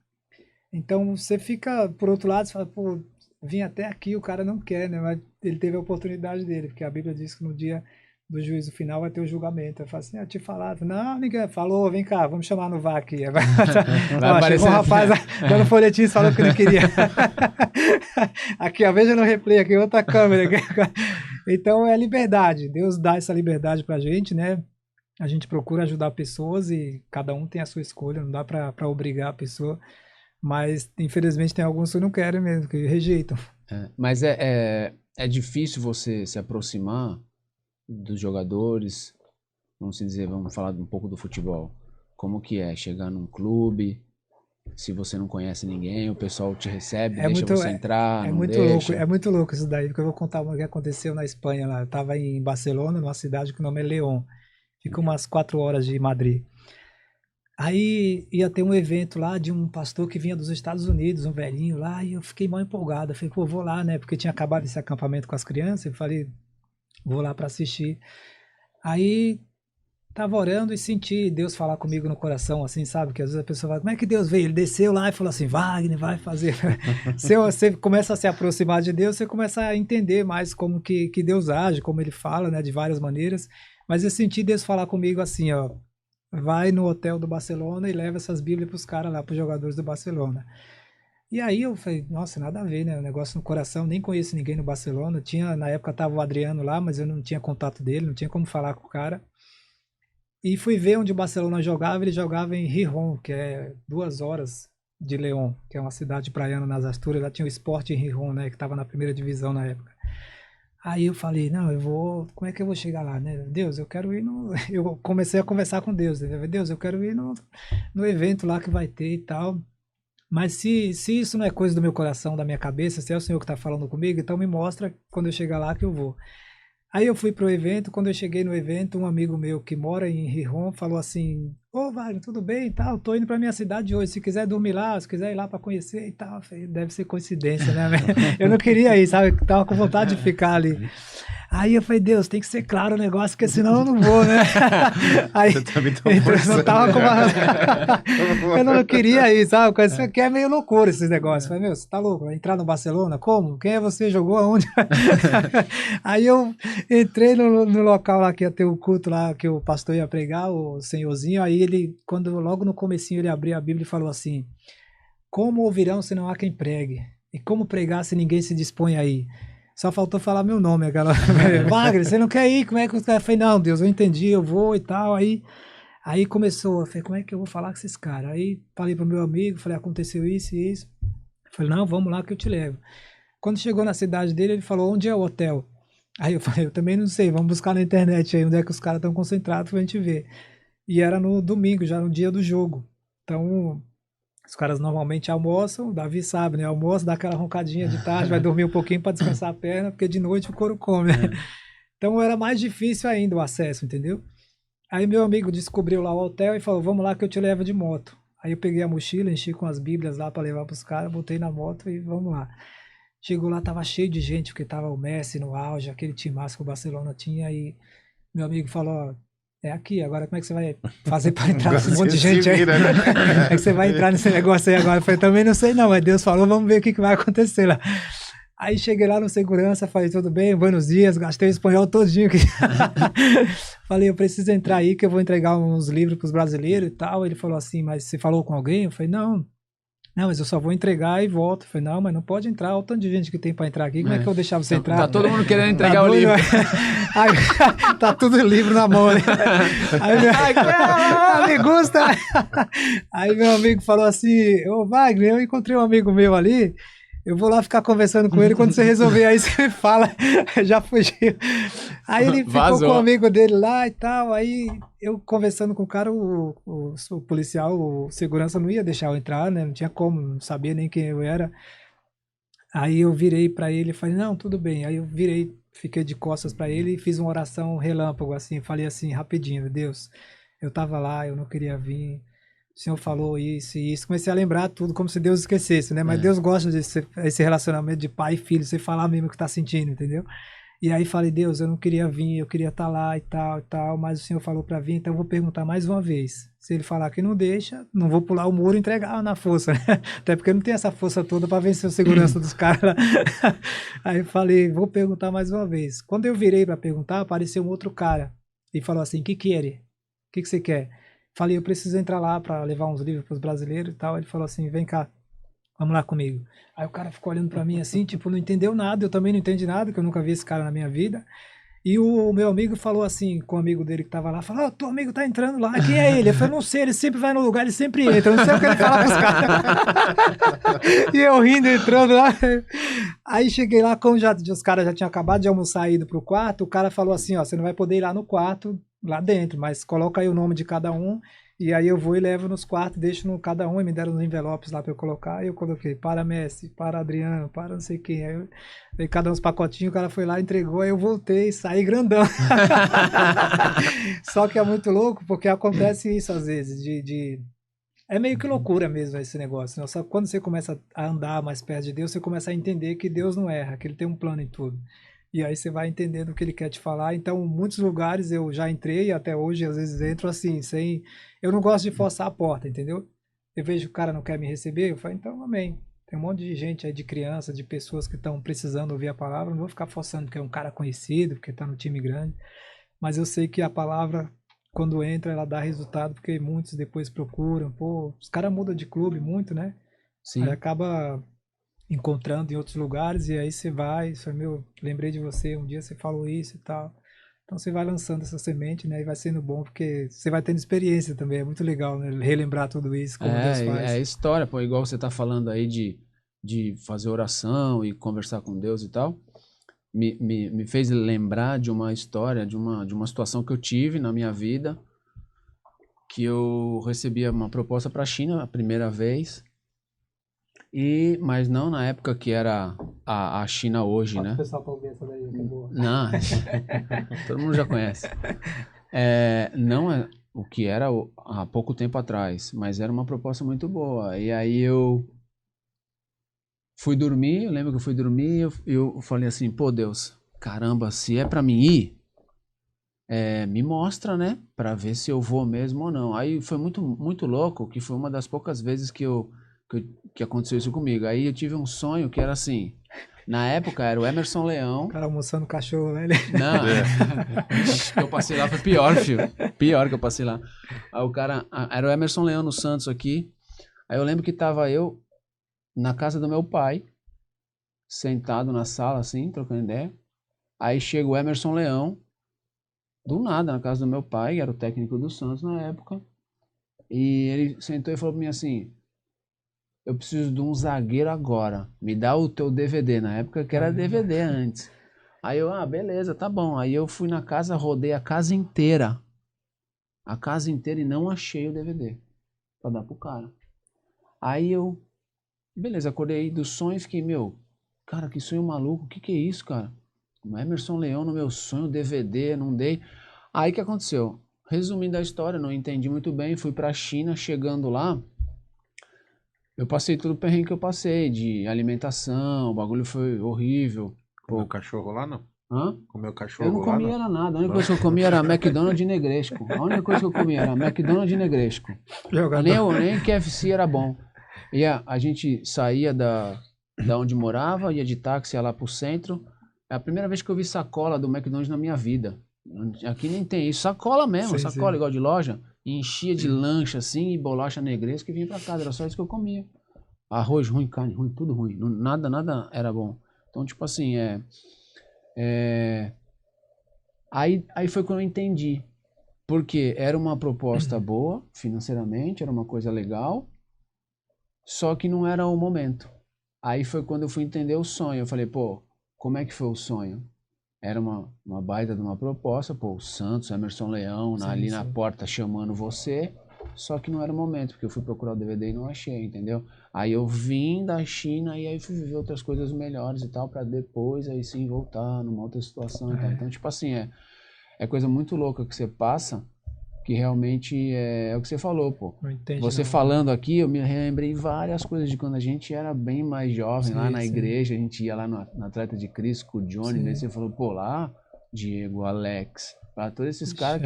Então você fica, por outro lado, você fala, pô, vim até aqui, o cara não quer, né? Mas ele teve a oportunidade dele, porque a Bíblia diz que no dia do juízo final vai ter o julgamento. Eu falo assim, eu te falava, não, ninguém falou, vem cá, vamos chamar no VAR aqui. Chegou um rapaz dando folhetim falando que ele queria. Aqui, ó, veja no replay, aqui outra câmera. Então é liberdade, Deus dá essa liberdade pra gente, né? A gente procura ajudar pessoas e cada um tem a sua escolha, não dá para obrigar a pessoa, mas infelizmente tem alguns que não querem mesmo, que rejeitam. Mas é difícil você se aproximar dos jogadores, vamos falar um pouco do futebol. Como que é chegar num clube, se você não conhece ninguém, o pessoal te recebe, deixa você entrar, não deixa? É muito louco isso daí, porque eu vou contar o que aconteceu na Espanha lá. Eu estava em Barcelona, numa cidade que o nome é León. Fica umas 4 horas de Madrid. Aí ia ter um evento lá de um pastor que vinha dos Estados Unidos, um velhinho lá, e eu fiquei mal empolgado. Eu falei, pô, vou lá, né? Porque tinha acabado esse acampamento com as crianças. Eu falei, vou lá para assistir. Aí tava orando e senti Deus falar comigo no coração, assim, sabe? Que às vezes a pessoa fala, como é que Deus veio? Ele desceu lá e falou assim, Wagner, vai fazer. Se você começa a se aproximar de Deus, você começa a entender mais como que Deus age, como ele fala, né? De várias maneiras. Mas eu senti Deus falar comigo assim, ó, vai no hotel do Barcelona e leva essas Bíblias pros caras lá, pros jogadores do Barcelona. E aí eu falei, nossa, nada a ver, né? O negócio no coração, nem conheço ninguém no Barcelona. Na época tava o Adriano lá, mas eu não tinha contato dele, não tinha como falar com o cara. E fui ver onde o Barcelona jogava, ele jogava em Gijón, que é 2 horas de León, que é uma cidade praiana nas Astúrias. Lá tinha o Sport em Gijón, né? Que tava na primeira divisão na época. Aí eu falei, não, como é que eu vou chegar lá, né? Deus, eu quero ir no... Eu comecei a conversar com Deus, né? Deus, eu quero ir no evento lá que vai ter e tal. Mas se isso não é coisa do meu coração, da minha cabeça, se é o Senhor que está falando comigo, então me mostra quando eu chegar lá que eu vou. Aí eu fui pro evento, quando eu cheguei no evento, um amigo meu que mora em Rijon falou assim, ô Wagner, tudo bem e tal, tô indo pra minha cidade hoje, se quiser dormir lá, se quiser ir lá pra conhecer e tal. Eu falei, deve ser coincidência, né? Eu não queria ir, sabe? Eu tava com vontade de ficar ali. Aí eu falei, Deus, tem que ser claro o negócio, porque senão eu não vou, né? Aí, Você também tá então, eu não tava com forçando. eu não queria ir, sabe? Isso aqui é meio loucura, esses negócios. Eu falei, meu, você tá louco? Vai entrar no Barcelona? Como? Quem é você? Jogou aonde? Aí eu entrei no local lá que ia ter o culto lá, que o pastor ia pregar, o senhorzinho. Aí ele, logo no comecinho, ele abriu a Bíblia e falou assim, como ouvirão se não há quem pregue? E como pregar se ninguém se dispõe aí? Só faltou falar meu nome, aquela. Wagner, você não quer ir? Como é que os caras? Eu falei, não, Deus, eu entendi, eu vou e tal. Aí começou, eu falei, como é que eu vou falar com esses caras? Aí falei pro meu amigo, falei, aconteceu isso e isso. Eu falei, não, vamos lá que eu te levo. Quando chegou na cidade dele, ele falou, onde é o hotel? Aí eu falei, eu também não sei, vamos buscar na internet aí onde é que os caras estão concentrados pra gente ver. E era no domingo, já no dia do jogo. Então, os caras normalmente almoçam, o Davi sabe, né? Almoça, dá aquela roncadinha de tarde, vai dormir um pouquinho para descansar a perna, porque de noite o couro come, né? Então era mais difícil ainda o acesso, entendeu? Aí meu amigo descobriu lá o hotel e falou, vamos lá que eu te levo de moto. Aí eu peguei a mochila, enchi com as bíblias lá para levar para os caras, botei na moto e vamos lá. Chegou lá, tava cheio de gente, porque tava o Messi no auge, aquele timaço que o Barcelona tinha, e meu amigo falou, ó, é aqui, agora como é que você vai fazer para entrar nesse monte de gente aí? Vira, né? Como é que você vai entrar nesse negócio aí agora? Eu falei, também não sei não, mas Deus falou, vamos ver o que vai acontecer lá. Aí cheguei lá no segurança, falei, tudo bem, buenos dias, gastei o espanhol todinho aqui. Falei, eu preciso entrar aí que eu vou entregar uns livros pros brasileiros e tal. Ele falou assim, mas você falou com alguém? Eu falei, não, mas eu só vou entregar e volto. Eu falei, não, mas não pode entrar, olha o tanto de gente que tem pra entrar aqui, como é que eu vou deixar você entrar? Tá todo mundo querendo entregar o livro. Aí, tá tudo livro na mão, né? Aí me gusta. Aí meu amigo falou assim, ô Wagner, eu encontrei um amigo meu ali, eu vou lá ficar conversando com ele, quando você resolver aí você me fala, já fugiu. Aí ele ficou com o amigo dele lá e tal, aí eu conversando com o cara, o policial, o segurança não ia deixar eu entrar, né, não tinha como, não sabia nem quem eu era. Aí eu virei pra ele e falei, não, tudo bem. Aí eu virei, fiquei de costas pra ele e fiz uma oração relâmpago, assim, falei assim, rapidinho, Deus, eu tava lá, eu não queria vir, o Senhor falou isso e isso. Comecei a lembrar tudo como se Deus esquecesse, né? Mas Deus gosta desse relacionamento de pai e filho, você falar mesmo o que tá sentindo, entendeu? E aí falei, Deus, eu não queria vir, eu queria estar lá e tal, mas o Senhor falou para vir, então eu vou perguntar mais uma vez. Se ele falar que não deixa, não vou pular o muro e entregar na força, né? Até porque eu não tenho essa força toda para vencer a segurança dos caras. Aí eu falei, vou perguntar mais uma vez. Quando eu virei para perguntar, apareceu um outro cara e falou assim, que ele? O que você quer? Falei, eu preciso entrar lá para levar uns livros para os brasileiros e tal. Ele falou assim, vem cá, vamos lá comigo. Aí o cara ficou olhando para mim assim, tipo, não entendeu nada, eu também não entendi nada, que eu nunca vi esse cara na minha vida. E o meu amigo falou assim, com o amigo dele que tava lá, falou, oh, teu amigo tá entrando lá, quem é ele? Eu falei, não sei, ele sempre vai no lugar, ele sempre entra, eu não sei o que ele fala pros caras. E eu rindo, entrando lá. Aí cheguei lá, como os caras já tinham acabado de almoçar e ido pro quarto, o cara falou assim, ó, você não vai poder ir lá no quarto, lá dentro, mas coloca aí o nome de cada um, e aí eu vou e levo nos quartos, deixo no cada um, e me deram uns envelopes lá pra eu colocar, e eu coloquei para Messi, para Adriano, para não sei quem, aí eu dei cada uns pacotinhos, o cara foi lá, entregou, aí eu voltei, saí grandão. Só que é muito louco, porque acontece isso às vezes, é meio que loucura mesmo esse negócio, né? Só que quando você começa a andar mais perto de Deus, você começa a entender que Deus não erra, que Ele tem um plano em tudo. E aí você vai entendendo o que Ele quer te falar. Então, muitos lugares eu já entrei, até hoje, às vezes entro assim, sem... Eu não gosto de forçar a porta, entendeu? Eu vejo que o cara não quer me receber, eu falo, então, amém. Tem um monte de gente aí, de criança, de pessoas que estão precisando ouvir a palavra, não vou ficar forçando porque é um cara conhecido, porque está no time grande. Mas eu sei que a palavra, quando entra, ela dá resultado, porque muitos depois procuram. Pô, os caras mudam de clube muito, né? Sim. Aí acaba encontrando em outros lugares, e aí você vai, meu, lembrei de você, um dia você falou isso e tal. Então você vai lançando essa semente, né? E vai sendo bom, porque você vai tendo experiência também. É muito legal, né? Relembrar tudo isso, como Deus faz. É história, pô, igual você tá falando aí de fazer oração e conversar com Deus e tal. Me fez lembrar de uma história, de uma situação que eu tive na minha vida, que eu recebi uma proposta para a China a primeira vez, mas não na época que era a China hoje, né? Não, todo mundo já conhece. Não é o que era há pouco tempo atrás, mas era uma proposta muito boa. E aí eu fui dormir, eu lembro que eu fui dormir e eu falei assim, pô, Deus, caramba, se é pra mim ir, me mostra, né? Pra ver se eu vou mesmo ou não. Aí foi muito, muito louco, que foi uma das poucas vezes que aconteceu isso comigo. Aí eu tive um sonho que era assim, na época era o Emerson Leão. O cara almoçando cachorro, né? Não, que eu passei lá foi pior, filho. Pior que eu passei lá. Aí o cara, era o Emerson Leão no Santos aqui. Aí eu lembro que tava eu na casa do meu pai, sentado na sala, assim, trocando ideia. Aí chega o Emerson Leão, do nada, na casa do meu pai, que era o técnico do Santos na época. E ele sentou e falou pra mim assim, eu preciso de um zagueiro agora. Me dá o teu DVD, na época que era DVD antes. Aí eu, beleza, tá bom. Aí eu fui na casa, rodei a casa inteira. A casa inteira e não achei o DVD pra dar pro cara. Aí eu, beleza, acordei dos sonhos, fiquei, cara, que sonho maluco, o que é isso, cara? O Emerson Leão no meu sonho, DVD, não dei. Aí o que aconteceu? Resumindo a história, não entendi muito bem, fui pra China, chegando lá, eu passei todo o perrengue que eu passei, de alimentação, o bagulho foi horrível. Comeu cachorro lá, não? Hã? Comeu cachorro Eu não lá, comia era nada, a única coisa que eu comia era McDonald's e Negresco. A única coisa que eu comia era McDonald's e Negresco. Nem KFC era bom. E a gente saía da onde morava, ia de táxi, ia lá pro centro. É a primeira vez que eu vi sacola do McDonald's na minha vida. Aqui nem tem isso. Sacola mesmo, sacola igual de loja. E enchia de lanche assim e bolacha Negresco e vinha pra casa. Era só isso que eu comia. Arroz ruim, carne ruim, tudo ruim. Nada era bom. Então, tipo assim, Aí foi quando eu entendi. Porque era uma proposta boa, financeiramente, era uma coisa legal, só que não era o momento. Aí foi quando eu fui entender o sonho. Eu falei, pô, como é que foi o sonho? Era uma baita de uma proposta, pô, o Santos, Emerson Leão, ali na porta chamando você, só que não era o momento, porque eu fui procurar o DVD e não achei, entendeu? Aí eu vim da China e aí fui viver outras coisas melhores e tal, pra depois aí sim voltar numa outra situação e tal. Então, tipo assim, é coisa muito louca que você passa, que realmente é o que você falou, pô. Você falando aqui, eu me lembrei várias coisas de quando a gente era bem mais jovem, lá na igreja, a gente ia lá na Atleta de Cristo com o Johnny, né? Você falou, pô, lá, Diego, Alex, pra todos esses caras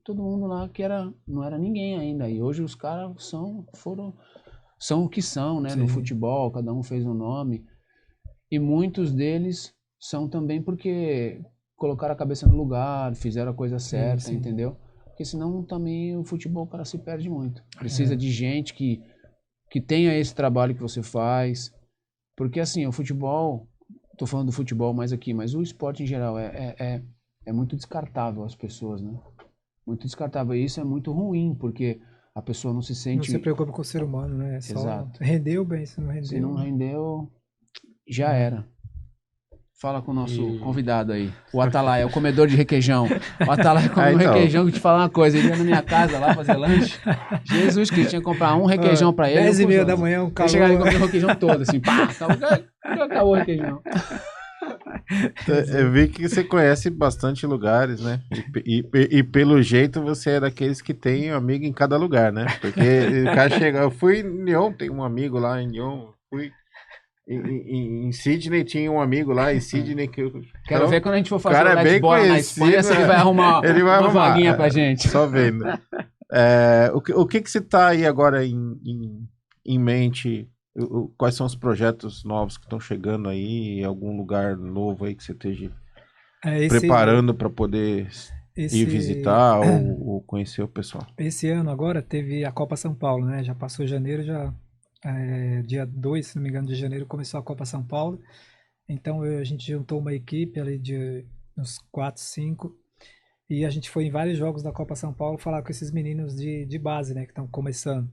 todo mundo lá que não era ninguém ainda. E hoje os caras são o que são, né? No futebol, cada um fez um nome. E muitos deles são também porque colocaram a cabeça no lugar, fizeram a coisa certa, entendeu? Porque senão também o futebol, cara, se perde muito. Precisa de gente que tenha esse trabalho que você faz. Porque assim, o futebol, tô falando do futebol mais aqui, mas o esporte em geral é muito descartável as pessoas, né? Muito descartável. E isso é muito ruim, porque a pessoa não se sente... Não se preocupa com o ser humano, né? É só Exato. Rendeu bem, se não rendeu... Se não rendeu, já era. Fala com o nosso convidado aí, o Atalaia, o comedor de requeijão. O Atalaia come um requeijão, que te falar uma coisa, ele ia na minha casa lá fazer lanche. Jesus Cristo, tinha que comprar um requeijão pra ele. 10h30 da manhã, um calor. Eu chegava e comia o requeijão todo, assim, pá, acabou o requeijão. Eu vi que você conhece bastante lugares, né? E pelo jeito você é daqueles que tem amigo em cada lugar, né? Porque o cara chega, eu fui em Lyon, tem um amigo lá em Lyon, fui... Em Sydney tinha um amigo lá, em Sydney que eu... Quero ver quando a gente for fazer o Let's Bola na Espanha, se ele vai arrumar uma vaguinha pra gente. Só vendo. O que você tá aí agora em mente? Quais são os projetos novos que estão chegando aí? Algum lugar novo aí que você esteja preparando para poder ir visitar ou conhecer o pessoal? Esse ano agora teve a Copa São Paulo, né? Já passou janeiro, dia 2, se não me engano, de janeiro começou a Copa São Paulo. Então a gente juntou uma equipe ali de uns 4, 5 e a gente foi em vários jogos da Copa São Paulo falar com esses meninos de base, né, que estão começando.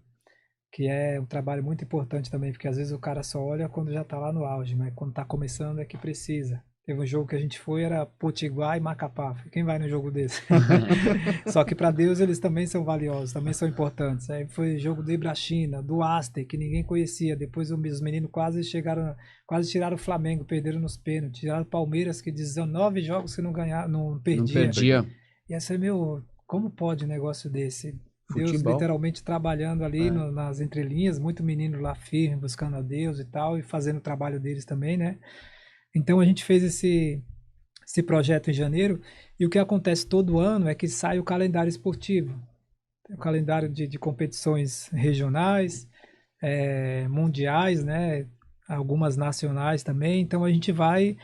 Que é um trabalho muito importante também, porque às vezes o cara só olha quando já está lá no auge, mas quando está começando é que precisa. Teve um jogo que a gente foi, era Potiguar e Macapá. Quem vai no jogo desse? Só que para Deus eles também são valiosos, também são importantes. Aí foi jogo do Ibrachina, do Aster, que ninguém conhecia. Depois os meninos quase tiraram o Flamengo, perderam nos pênaltis. Tiraram o Palmeiras, que 19 jogos que não ganharam, não perdia. E aí, meu, como pode um negócio desse? Deus literalmente trabalhando ali nas entrelinhas, muito menino lá firme, buscando a Deus e tal, e fazendo o trabalho deles também, né? Então a gente fez esse projeto em janeiro, e o que acontece todo ano é que sai o calendário esportivo, o calendário de competições regionais, mundiais, né? Algumas nacionais também, então a gente vai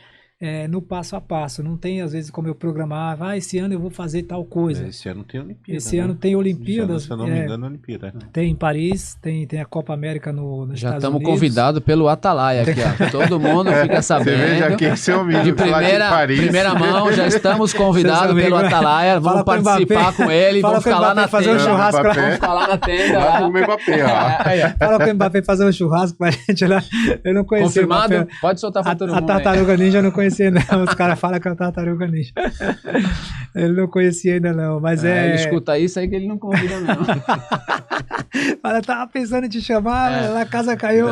no passo a passo, não tem às vezes como eu programar, esse ano eu vou fazer tal coisa. Esse ano tem Olimpíada. Esse ano tem Olimpíadas. Se eu não me engano, Olimpíada. Tem em Paris, tem a Copa América nos Estados Unidos. Já estamos convidados pelo Atalaia aqui, ó. Todo mundo fica sabendo. Você veja aqui, seu amigo, de primeira mão, já estamos convidados pelo Atalaia. Vamos participar com ele, vamos ficar lá na fazer tenda. Um churrasco vamos ficar lá na tenda. Vai comer Mbappé, ó. Fala com o Mbappé fazer um churrasco pra gente lá. Eu não conhecia. Confirmado? Pode soltar pra todo mundo. A Tartaruga Ninja eu não conhecia, não. Os caras falam que é a Tartaruga Ninja. Ele não conhecia ainda, não. Mas ele escuta isso aí que ele não convida, não. Fala, tava pensando em te chamar, a casa caiu.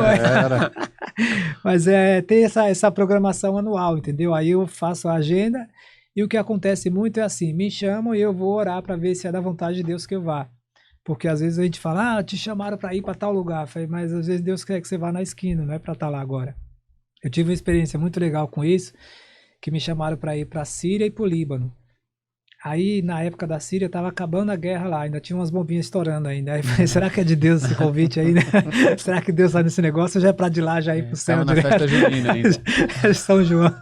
Mas tem essa programação anual, entendeu? Aí eu faço a agenda e o que acontece muito é assim, me chamam e eu vou orar para ver se é da vontade de Deus que eu vá. Porque às vezes a gente fala, te chamaram para ir para tal lugar. Falei, mas às vezes Deus quer que você vá na esquina, não é para estar lá agora. Eu tive uma experiência muito legal com isso, que me chamaram para ir para a Síria e para o Líbano. Aí, na época da Síria, tava acabando a guerra lá, ainda tinha umas bombinhas estourando ainda. Aí falei, será que é de Deus esse convite aí, né? Será que Deus tá nesse negócio? Já é pra de lá, já ir pro céu direto. Na festa junina ainda. São João.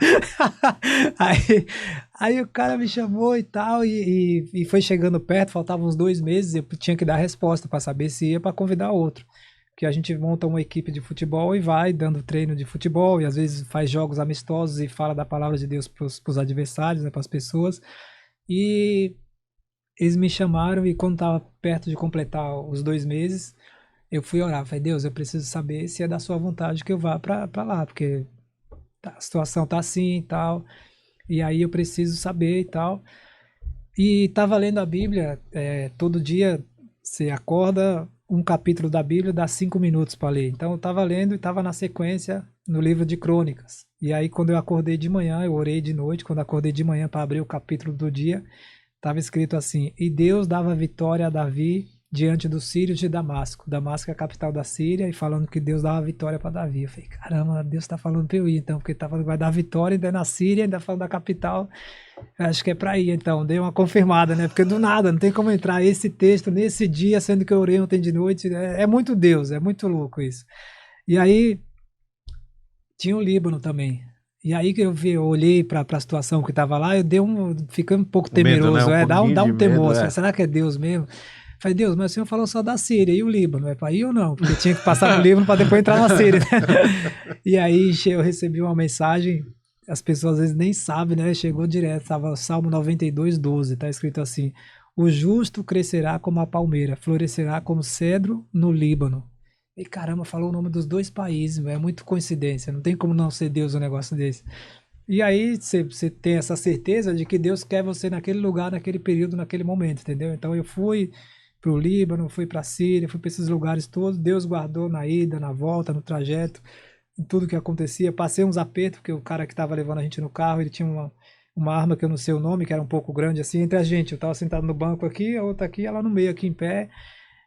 Aí o cara me chamou e tal, e foi chegando perto, faltavam uns 2 meses, eu tinha que dar resposta para saber se ia para convidar outro. Porque a gente monta uma equipe de futebol e vai dando treino de futebol, e às vezes faz jogos amistosos e fala da palavra de Deus pros adversários, né, pras pessoas. E eles me chamaram e quando estava perto de completar os 2 meses, eu fui orar. Falei, Deus, eu preciso saber se é da sua vontade que eu vá para lá, porque a situação tá assim e tal. E aí eu preciso saber e tal. E estava lendo a Bíblia, todo dia você acorda, um capítulo da Bíblia dá 5 minutos para ler. Então eu estava lendo e estava na sequência no livro de Crônicas. E aí quando eu acordei de manhã, eu orei de noite, quando acordei de manhã para abrir o capítulo do dia, estava escrito assim, e Deus dava vitória a Davi diante dos sírios de Damasco. Damasco é a capital da Síria, e falando que Deus dava vitória para Davi. Eu falei, caramba, Deus está falando para eu ir, então, porque tá falando que vai dar vitória, ainda na Síria, ainda falando da capital. Eu acho que é para ir, então. Dei uma confirmada, né? Porque do nada, não tem como entrar esse texto nesse dia, sendo que eu orei ontem de noite. É muito Deus, é muito louco isso. E aí, tinha o Líbano também. E aí que eu olhei para a situação que estava lá, fiquei um pouco temeroso. Medo, né? Dá um temor. Medo, será que é Deus mesmo? Falei, Deus, mas o senhor falou só da Síria e o Líbano, é para ir ou não? Porque tinha que passar no Líbano para depois entrar na Síria. E aí eu recebi uma mensagem, as pessoas às vezes nem sabem, né? Chegou direto, estava Salmo 92:12, tá escrito assim, o justo crescerá como a palmeira, florescerá como cedro no Líbano. E caramba, falou o nome dos 2 países, é muito coincidência, não tem como não ser Deus um negócio desse. E aí você tem essa certeza de que Deus quer você naquele lugar, naquele período, naquele momento, entendeu? Então eu fui para o Líbano, fui para a Síria, fui para esses lugares todos, Deus guardou na ida, na volta, no trajeto, em tudo que acontecia. Passei uns apertos, porque o cara que estava levando a gente no carro, ele tinha uma arma que eu não sei o nome, que era um pouco grande assim, entre a gente. Eu estava sentado no banco aqui, a outra aqui, ela no meio aqui em pé.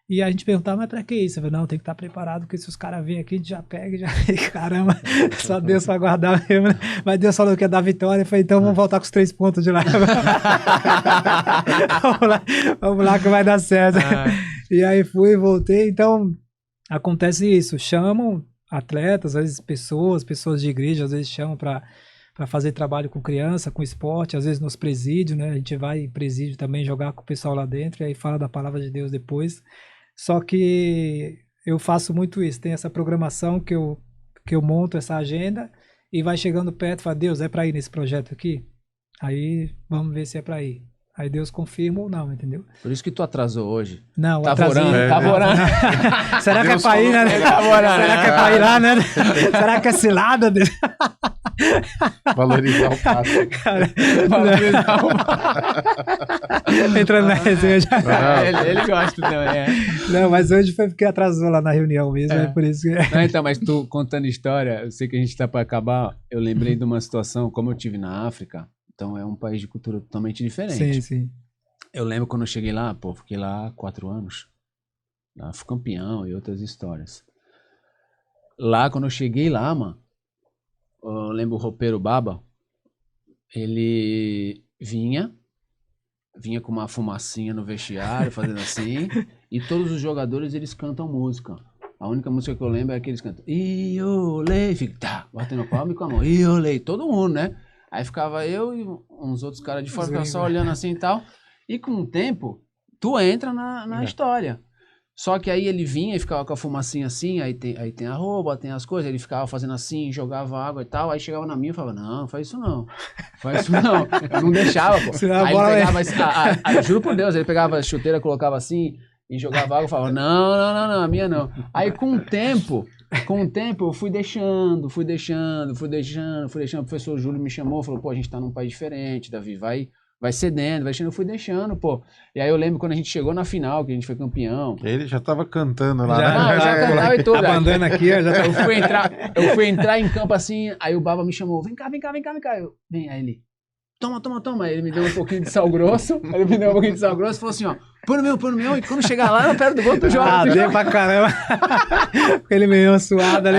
E a gente perguntava, mas pra que isso? Eu falei, não, tem que estar preparado, porque se os caras virem aqui, a gente já pega e já... Caramba, só Deus pra guardar mesmo, né? Mas Deus falou que ia dar vitória, eu falei, então vamos voltar com os 3 pontos de lá. vamos lá que vai dar certo. E aí fui e voltei, então acontece isso, chamam atletas, às vezes pessoas de igreja, às vezes chamam para fazer trabalho com criança, com esporte, às vezes nos presídios, né? A gente vai em presídio também jogar com o pessoal lá dentro e aí fala da palavra de Deus depois. Só que eu faço muito isso, tem essa programação que eu monto essa agenda e vai chegando perto e fala, Deus, é para ir nesse projeto aqui? Aí vamos ver se é para ir. Aí Deus confirma ou não, entendeu? Por isso que tu atrasou hoje. Não, tava orando. Será que é pra ir, né? Será que é pra ir lá, né? Será que é cilada? Valorizar o passe. Cara, valorizar o passe. Entrando na resenha já. Ele gosta também, Não, mas hoje foi porque atrasou lá na reunião mesmo, é por isso que... Não, então, mas tu contando história, eu sei que a gente tá para acabar, eu lembrei de uma situação, como eu tive na África, então é um país de cultura totalmente diferente. Sim, sim. Eu lembro quando eu cheguei lá, pô, fiquei lá 4 anos, lá fui campeão e outras histórias. Lá, quando eu cheguei lá, mano, eu lembro o roupeiro Baba, ele vinha com uma fumacinha no vestiário, fazendo assim, e todos os jogadores, eles cantam música. A única música que eu lembro é que eles cantam Iolei, fica, tá, batendo palma e com a mão, Iolei, todo mundo, né? Aí ficava eu e uns outros caras de fora, ficava só olhando assim e tal, e com o tempo, tu entra na história. Só que aí ele vinha e ficava com a fumacinha assim, aí tem a roupa, tem as coisas, ele ficava fazendo assim, jogava água e tal, aí chegava na minha e falava, não faz isso não, eu não deixava, pô. Aí ele pegava, juro por Deus, ele pegava a chuteira, colocava assim e jogava água e falava, não, a minha não. Aí com o tempo eu fui deixando, o professor Júlio me chamou, falou, pô, a gente tá num país diferente, Davi, vai cedendo, eu fui deixando, pô. E aí eu lembro quando a gente chegou na final, que a gente foi campeão. Ele já tava cantando lá. Eu já cantava e tudo. A bandana aqui, eu fui entrar em campo assim, aí o Baba me chamou, vem cá. Aí ele, toma. Aí ele me deu um pouquinho de sal grosso, e falou assim, ó, põe no meu, e quando chegar lá, eu perto do gol, tu joga. Deu pra caramba. Ele meio suado ali.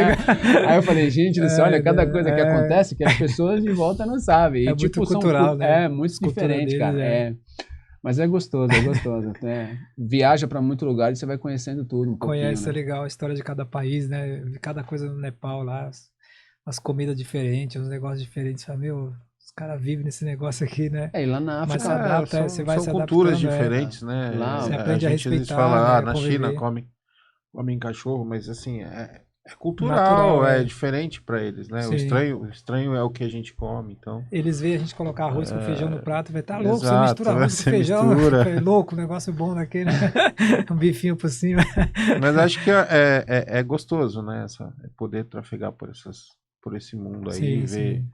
Aí eu falei, gente do céu, olha, cada coisa que acontece que as pessoas de volta não sabem. E, é muito cultural, né? É, muito diferente, cara. Mas é gostoso. Viaja pra muito lugar e você vai conhecendo tudo. Conhece, né? É legal a história de cada país, né? De cada coisa no Nepal lá, as comidas diferentes, os negócios diferentes. Sabe, meu, os caras vivem nesse negócio aqui, né? E lá na África Mas se adapta, você vai se são culturas adaptando, diferentes, né? Lá, você aprende a gente às vezes respeitar, fala, né, na conviver. China comem cachorro, mas assim, é cultural, Natural, é diferente pra eles, né? Sim. O estranho é o que a gente come, então... Eles veem a gente colocar arroz com feijão no prato, vai tá louco, exato, você mistura arroz com feijão, é louco, negócio bom daquele, um bifinho por cima. Mas acho que é gostoso, né? Poder trafegar por esse mundo aí, Sim, ver sim.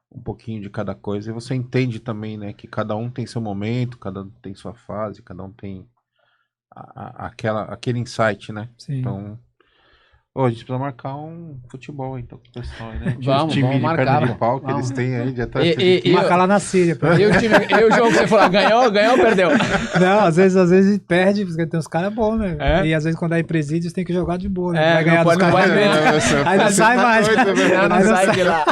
um pouquinho de cada coisa, e você entende também, né, que cada um tem seu momento, cada um tem sua fase, cada um tem aquele insight, né? Sim. Então, a gente precisa marcar um futebol, então, com o pessoal, né? Vamos de marcar, perna de pau que eles têm aí, já tá... Marcar lá na Síria. E o jogo que você falou, ganhou ou perdeu? Não, às vezes perde, porque tem uns caras bons, né? E às vezes quando é em presídios tem que jogar de boa, né? Vai ganhar dos caras. Aí não sai mais. Não sai de lá.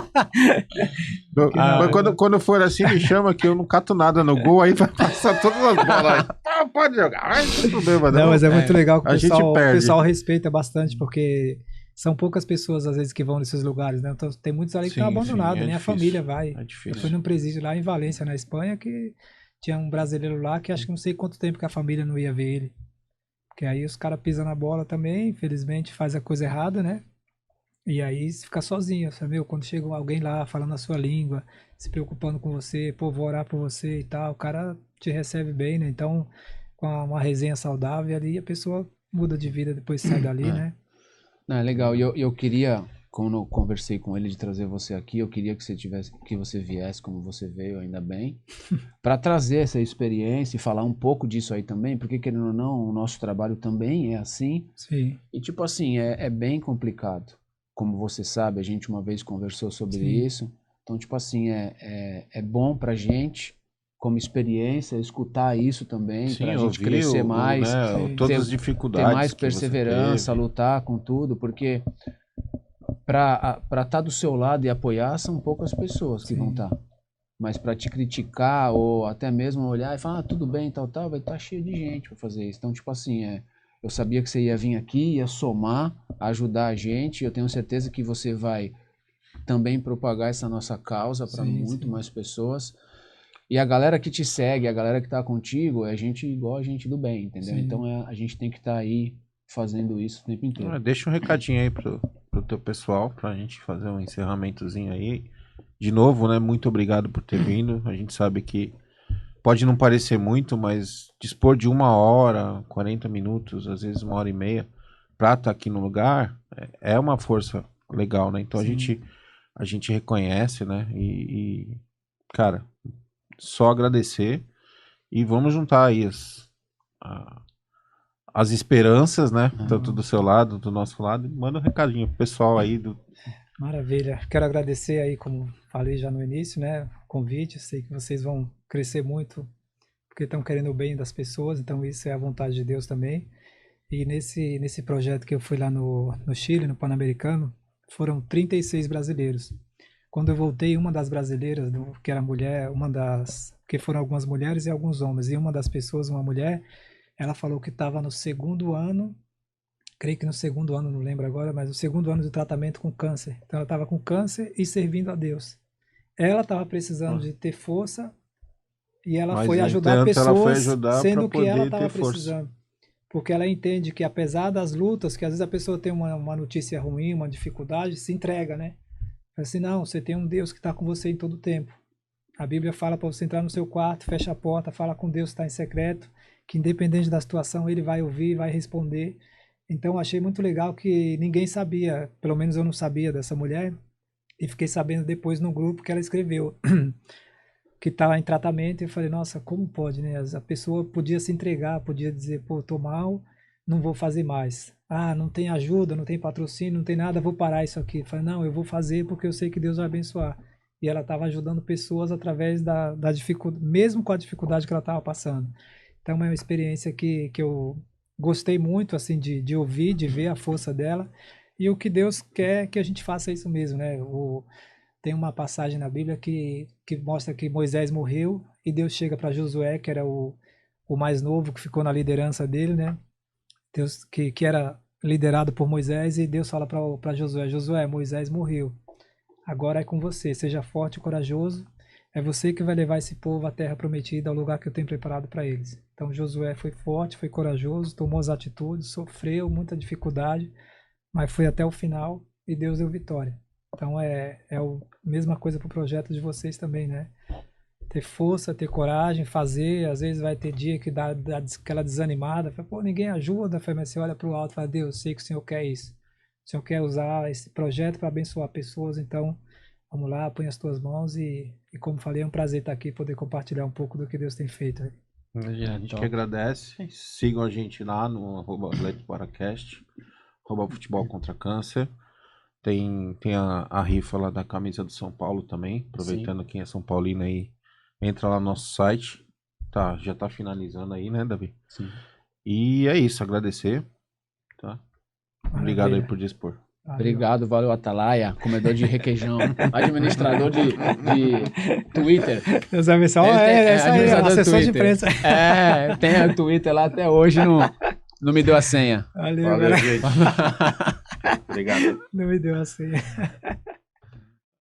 Mas quando for assim, me chama que eu não cato nada no gol, aí vai passar todas as bolas. Pode jogar, não tem problema, não. Não, mas é muito legal que o perde. pessoal respeita bastante, porque são poucas pessoas, às vezes, que vão nesses lugares, né? Então, tem muitos ali que estão abandonados, nem difícil. a família vai. É difícil. Eu fui num presídio lá em Valência, na Espanha, que tinha um brasileiro lá que acho que não sei quanto tempo que a família não ia ver ele. Porque aí os caras pisam na bola também, infelizmente faz a coisa errada, né? E aí você fica sozinho, sabe? Quando chega alguém lá falando a sua língua, se preocupando com você, pô, vou orar por você e tal, o cara te recebe bem, né? Então, com uma resenha saudável ali, a pessoa muda de vida depois sai dali, né? Não, é legal. E eu queria, quando eu conversei com ele de trazer você aqui, eu queria que você viesse como você veio, ainda bem, para trazer essa experiência e falar um pouco disso aí também, porque querendo ou não, o nosso trabalho também é assim. Sim. E tipo assim, é bem complicado. Como você sabe, a gente uma vez conversou sobre isso. Então, tipo assim, é bom pra gente, como experiência, escutar isso também, pra gente crescer mais, né, todas as dificuldades, ter mais perseverança, lutar com tudo, porque pra estar do seu lado e apoiar são poucas pessoas que vão estar. Mas pra te criticar ou até mesmo olhar e falar, tudo bem, tal, vai estar cheio de gente pra fazer isso. Então, tipo assim, eu sabia que você ia vir aqui, ia somar, ajudar a gente. Eu tenho certeza que você vai também propagar essa nossa causa para muito mais pessoas. E a galera que te segue, a galera que tá contigo, é gente igual a gente do bem, entendeu? Então a gente tem que estar aí fazendo isso o tempo inteiro. Deixa um recadinho aí pro teu pessoal, pra gente fazer um encerramentozinho aí. De novo, né? Muito obrigado por ter vindo. A gente sabe que pode não parecer muito, mas dispor de 1 hora, 40 minutos, às vezes 1h30, pra estar aqui no lugar, é uma força legal, né? Então a gente a gente reconhece, né? Cara, só agradecer e vamos juntar aí as esperanças, né? Tanto do seu lado, do nosso lado. Manda um recadinho pro pessoal aí do... Maravilha. Quero agradecer aí, como falei já no início, né? O convite. Sei que vocês vão crescer muito porque estão querendo o bem das pessoas, então isso é a vontade de Deus também. E nesse projeto que eu fui lá no Chile, no Pan-Americano, foram 36 brasileiros. Quando eu voltei, uma das brasileiras, que era mulher, que foram algumas mulheres e alguns homens, e uma das pessoas, uma mulher, ela falou que estava no segundo ano, creio que no segundo ano, não lembro agora, mas no segundo ano de tratamento com câncer. Então ela estava com câncer e servindo a Deus. Ela estava precisando de ter força e ela foi ajudar pessoas, sendo que ela estava precisando. Porque ela entende que apesar das lutas, que às vezes a pessoa tem uma notícia ruim, uma dificuldade, se entrega, né? Fala assim, não, você tem um Deus que está com você em todo tempo. A Bíblia fala para você entrar no seu quarto, fecha a porta, fala com Deus que está em secreto, que independente da situação ele vai ouvir, vai responder. Então achei muito legal que ninguém sabia, pelo menos eu não sabia dessa mulher, e fiquei sabendo depois no grupo que ela escreveu que estava em tratamento, e eu falei, nossa, como pode, né? A pessoa podia se entregar, podia dizer, pô, tô mal, não vou fazer mais. Ah, não tem ajuda, não tem patrocínio, não tem nada, vou parar isso aqui. Eu falei, não, eu vou fazer porque eu sei que Deus vai abençoar. E ela estava ajudando pessoas através da dificuldade, mesmo com a dificuldade que ela estava passando. Então é uma experiência que eu gostei muito, assim, de ouvir, de ver a força dela. E o que Deus quer que a gente faça isso mesmo, né? Tem uma passagem na Bíblia que mostra que Moisés morreu e Deus chega para Josué, que era o mais novo, que ficou na liderança dele, né? Deus, que era liderado por Moisés, e Deus fala para Josué, Josué, Moisés morreu, agora é com você, seja forte e corajoso, é você que vai levar esse povo à terra prometida, ao lugar que eu tenho preparado para eles. Então Josué foi forte, foi corajoso, tomou as atitudes, sofreu muita dificuldade, mas foi até o final e Deus deu vitória. Então é a mesma coisa para o projeto de vocês também, né? Ter força, ter coragem, fazer. Às vezes vai ter dia que dá aquela desanimada. Fala, pô, ninguém ajuda. Mas você olha para o alto e fala, Deus, sei que o Senhor quer isso. O Senhor quer usar esse projeto para abençoar pessoas. Então, vamos lá, põe as tuas mãos e como falei, é um prazer estar aqui e poder compartilhar um pouco do que Deus tem feito. A gente que agradece. Sigam a gente lá no @AtleticoParacast, @Futebol contra Câncer. Tem a rifa lá da camisa do São Paulo também. Aproveitando, sim, quem é São Paulino aí, entra lá no nosso site. Tá, já tá finalizando aí, né, Davi? Sim. E é isso, agradecer. Tá? Obrigado aí por dispor. Obrigado, valeu, Atalaia, comedor de requeijão, administrador de Twitter. Deus abençoe. Essa aí, assessor de imprensa. Tem o Twitter lá até hoje, não me deu a senha. Valeu gente. Obrigado. Não me deu a senha.